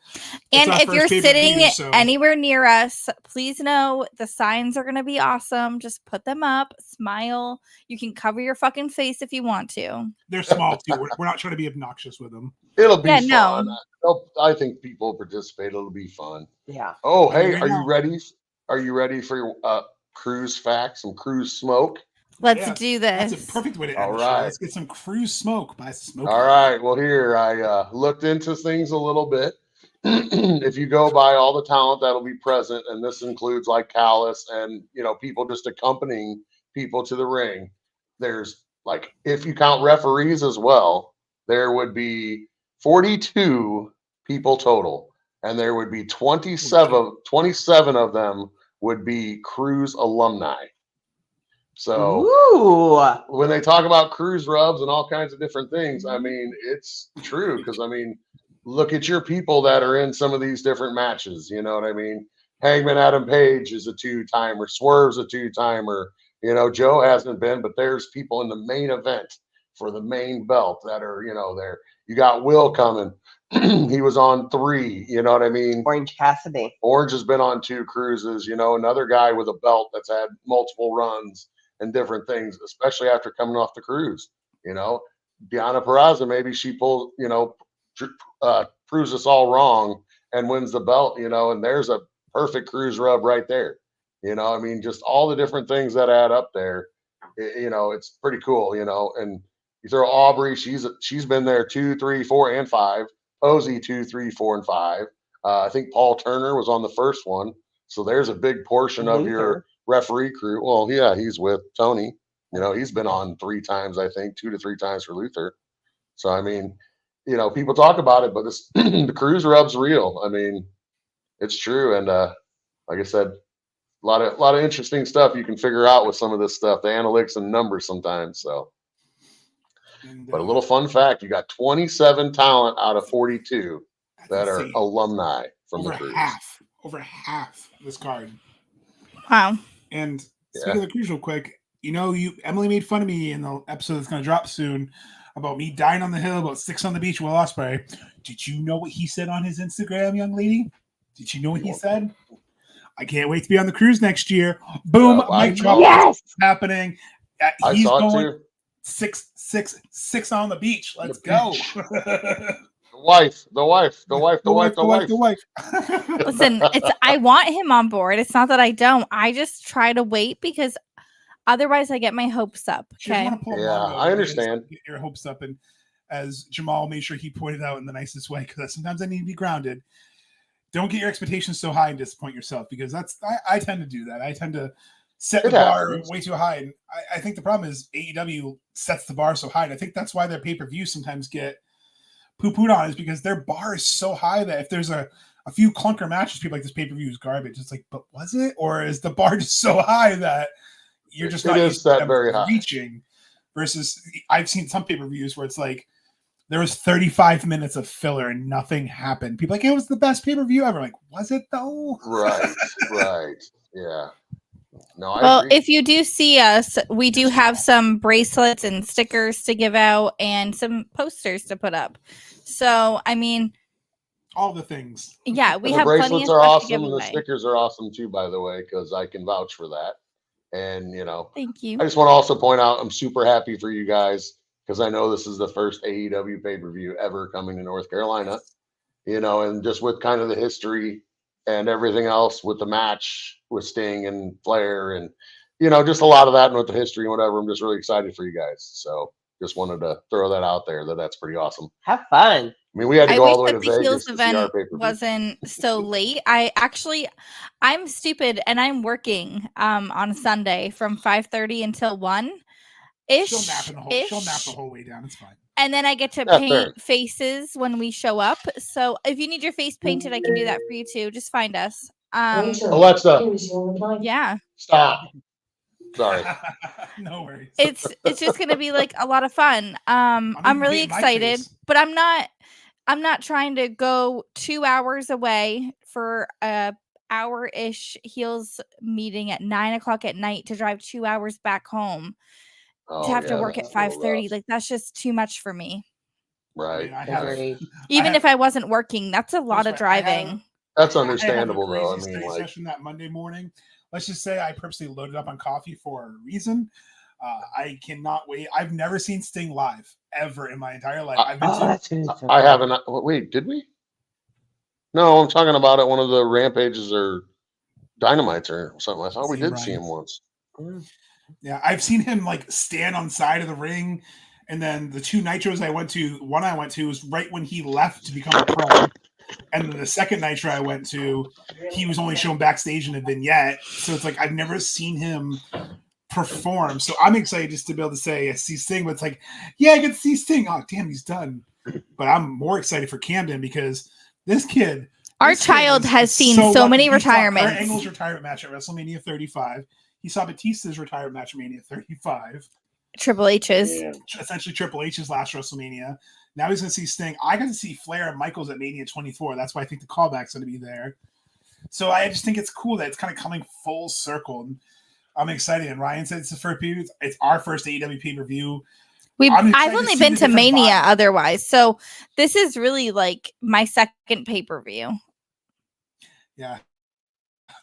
and if you're sitting so anywhere near us, please know the signs are going to be awesome. Just put them up, smile. You can cover your fucking face if you want to. they're small too. We're not trying to be obnoxious with them. It'll be Yeah, fun. no. I think people participate. It'll be fun. Yeah. Oh, I mean, hey, right are now- you ready? Are you ready for your cruise facts and cruise smoke? Let's Yes, do this. That's a perfect way to end All the show. right. Let's get some cruise smoke by Smoke. All right. Well, here I looked into things a little bit. If you go by all the talent that'll be present, and this includes like Callis and people just accompanying people to the ring, there's like if you count referees as well, there would be 42 people total, and there would be 27 of them would be cruise alumni. So Ooh. when they talk about cruise rubs and all kinds of different things, I mean, it's true because look at your people that are in some of these different matches. You know what I mean? Hangman Adam Page is a 2-timer, Swerve's a 2-timer. Joe hasn't been, but there's people in the main event for the main belt that are, there. You got Will coming. He was on 3, you know what I mean? Orange Cassidy. Orange has been on 2 cruises, another guy with a belt that's had multiple runs and different things, especially after coming off the cruise. Deanna Peraza, maybe she pulls, proves us all wrong and wins the belt, and there's a perfect cruise rub right there. Just all the different things that add up there. It's pretty cool, and you throw Aubrey, she's been there 2, 3, 4, and 5. Posey 2, 3, 4, and 5. I think Paul Turner was on the first one. So there's a big portion of your referee crew. Well, yeah, he's with Tony. He's been on 3 times, I think, 2 to 3 times for Luther. So, people talk about it, but the cruise rub's real. It's true. And like I said, a lot of interesting stuff you can figure out with some of this stuff, the analytics and numbers sometimes. So, but a little fun fact, you got 27 talent out of 42 that are alumni from the cruise. Over half this card. Wow. And speaking of the cruise real quick, Emily made fun of me in the episode that's going to drop soon about me dying on the hill, about 6 on the beach with Ospreay. Did you know what he said on his Instagram, young lady? Did you know what he said? I can't wait to be on the cruise next year. Boom. Mic drop. Yes. Happening. He's going 6 on the beach. Let's go. The wife. Listen, I want him on board. It's not that I don't. I just try to wait because otherwise I get my hopes up. Okay. I understand. Get your hopes up, and as Jamal made sure he pointed out in the nicest way, because sometimes I need to be grounded. Don't get your expectations so high and disappoint yourself, because I tend to do that. I tend to set the bar way too high, and I think the problem is AEW sets the bar so high, and I think that's why their pay-per-views sometimes get poo-pooed on, is because their bar is so high that if there's a few clunker matches, people like, this pay-per-view is garbage. It's like, but was it? Or is the bar just so high that you're just not used to them reaching? Versus, I've seen some pay-per-views where it's like there was 35 minutes of filler and nothing happened. People are like, it was the best pay-per-view ever. Like, was it though? Right. Yeah. No, I Well, agree. if you do see us, we do have some bracelets and stickers to give out and some posters to put up. So, I mean, All the things. yeah, we And the have plenty bracelets of are stuff to give awesome, and the away. stickers are awesome too, by the way, because I can vouch for that. And Thank you. I just want to also point out I'm super happy for you guys because I know this is the first AEW pay-per-view ever coming to North Carolina. And just with kind of the history and everything else with the match with Sting and Flair and just a lot of that and with the history and whatever, I'm just really excited for you guys. So just wanted to throw that out there that's pretty awesome. Have fun. I mean, we had to I go wish all the way to that the Heels Vegas to see our event pay-per-view. wasn't so late. I'm stupid and I'm working on Sunday from 5:30 until 1 ish. She'll nap the whole way down. It's fine. And then I get to Yeah, paint faces when we show up. So if you need your face painted, I can do that for you too. Just find us. Alexa, Yeah. stop. Sorry. No worries. It's just gonna be like a lot of fun. I'm really paint my excited, face. but I'm not trying to go 2 hours away for a hour-ish Heels meeting at 9:00 at night to drive 2 hours back home to have to work at that's a little 5:30. rough. Like that's just too much for me. Right. I have- Agreed. Even have- if I wasn't working, that's a lot of Listen, I have- driving. That's I have a understandable, though. I crazy mean, study like, session that Monday morning. Let's just say I purposely loaded up on coffee for a reason. I cannot wait. I've never seen Sting live ever in my entire life. I've been Oh, to that's good. So I good. haven't. Wait, did we? No, I'm talking about at one of the Rampages or Dynamites or something. I thought we Seen did see Ryan. him once. Yeah, I've seen him like stand on side of the ring, and then the two nitros I went to, one I went to was right when he left to become a pro, and then the second nitro I went to, he was only shown backstage in a vignette. So it's like I've never seen him perform. So I'm excited just to be able to say I see Sting, but it's like, yeah, I get to see Sting. Oh damn, he's done. But I'm more excited for Camden because this kid. Our this kid child was has seen so lucky. many He saw Kurt retirements. Angle's retirement match at WrestleMania 35. He saw Batista's retirement match at Mania 35. Triple H's. Yeah. Essentially Triple H's last WrestleMania. Now he's going to see Sting. I got to see Flair and Michaels at Mania 24. That's why I think the callback's going to be there. So I just think it's cool that it's kind of coming full circle. And I'm excited. And Ryan said it's the first pay-per-view. It's our first AEW pay-per-view. I've excited only to see been the to different Mania vibes. otherwise. So this is really like my second pay-per-view. Yeah.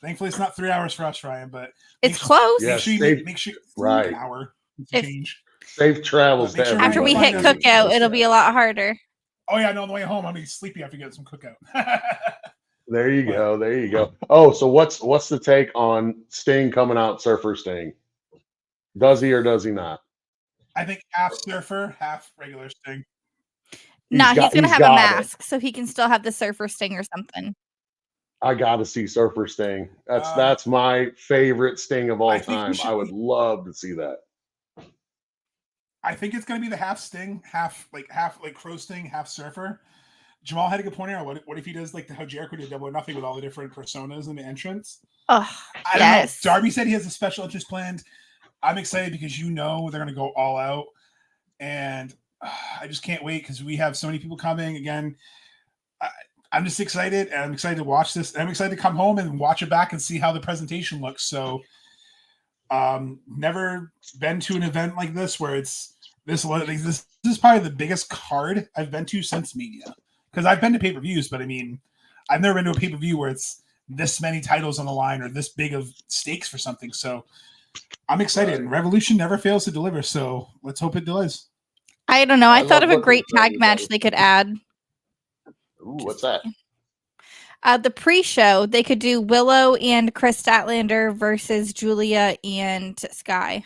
Thankfully, it's not 3 hours for us, Ryan, but It's close. Yeah. make sure you safe- make sure right. an hour to If- change. Safe travels Make to sure After we everyone hit find out. cookout, it'll be a lot harder. Oh yeah, no, on the way home, I'm gonna be sleepy after getting some cookout. There you go. There you go. Oh, so what's the take on Sting coming out Surfer Sting? Does he or does he not? I think half surfer, half regular Sting. Nah, he's gonna have a got it. mask, so he can still have the surfer sting or something. I got to see Surfer Sting. Um, That's my favorite Sting of all I think we time. should- I would love to see that. I think it's gonna be the half Sting, half like Crow Sting, half surfer. Jamal had a good point here. What if he does like how Jericho did Double or Nothing with all the different personas in the entrance? Oh, I yes. don't know. Darby said he has a special interest planned. I'm excited because they're going to go all out. And I just can't wait because we have so many people coming. Again, I'm just excited. And I'm excited to watch this. And I'm excited to come home and watch it back and see how the presentation looks. So never been to an event like this where it's this is probably the biggest card I've been to since Mania. Because I've been to pay-per-views, but I mean, I've never been to a pay-per-view where it's this many titles on the line or this big of stakes for something. So I'm excited. And Revolution never fails to deliver. So let's hope it does. I don't know. I I thought love of a looking great at tag match WWE. they could add. Ooh, what's that? The pre-show, they could do Willow and Chris Statlander versus Julia and Sky.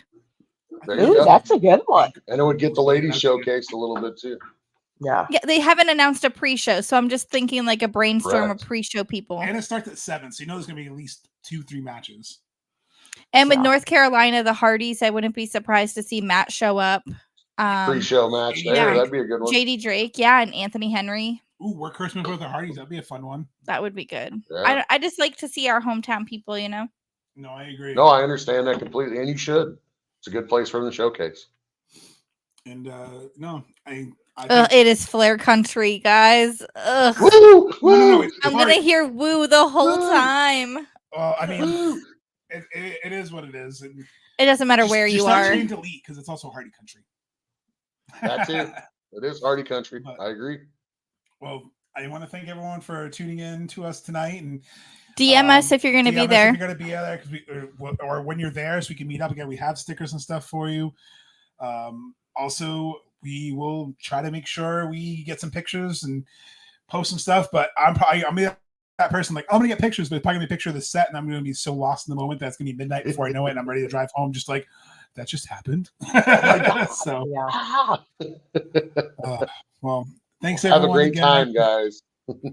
There you Ooh, go. that's a good one. And it would get the ladies showcased a little bit too. Yeah. Yeah, they haven't announced a pre-show, so I'm just thinking like a brainstorm Correct. of pre-show people. And it starts at 7. So you know there's going to be at least 2-3 matches. And with Yeah. North Carolina, the Hardys, I wouldn't be surprised to see Matt show up. Pre-show match there. yeah. That'd be a good one. JD Drake, yeah, and Anthony Henry. Ooh, we're Christmas with the Hardys. That'd be a fun one. That would be good. Yeah. I just like to see our hometown people, you know? No, I agree. No, I understand that completely. And you should. It's a good place for them to showcase. And no, I'm It is Flair country, guys. Ugh. Woo! No, it's I'm already- gonna hear woo the whole Woo. time. Well, I mean, Woo! it is what it is. And It doesn't matter where you not are. change delete because it's also Hardy country. That too. It is Hardy country. But- I agree. Well, I want to thank everyone for tuning in to us tonight, and DM us if you're gonna be there. If you're gonna be there, or when you're there, so we can meet up again. We have stickers and stuff for you. Also, we will try to make sure we get some pictures and post some stuff. But I'm that person like I'm gonna get pictures, but it's probably gonna be a picture of the set, and I'm gonna be so lost in the moment that it's gonna be midnight before I know it, and I'm ready to drive home. Just like that just happened. So Yeah. well, thanks Have a everyone. great again. time, guys.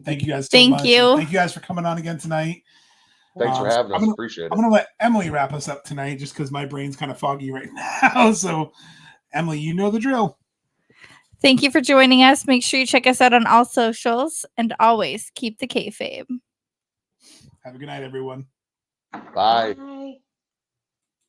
Thank you guys so Thank much. you. Thank you guys for coming on again tonight. Thanks for having us. I'm Appreciate it. gonna let Emily wrap us up tonight, just because my brain's kind of foggy right now. So, Emily, you know the drill. Thank you for joining us. Make sure you check us out on all socials, and always keep the kayfabe. Have a good night, everyone. Bye. Bye.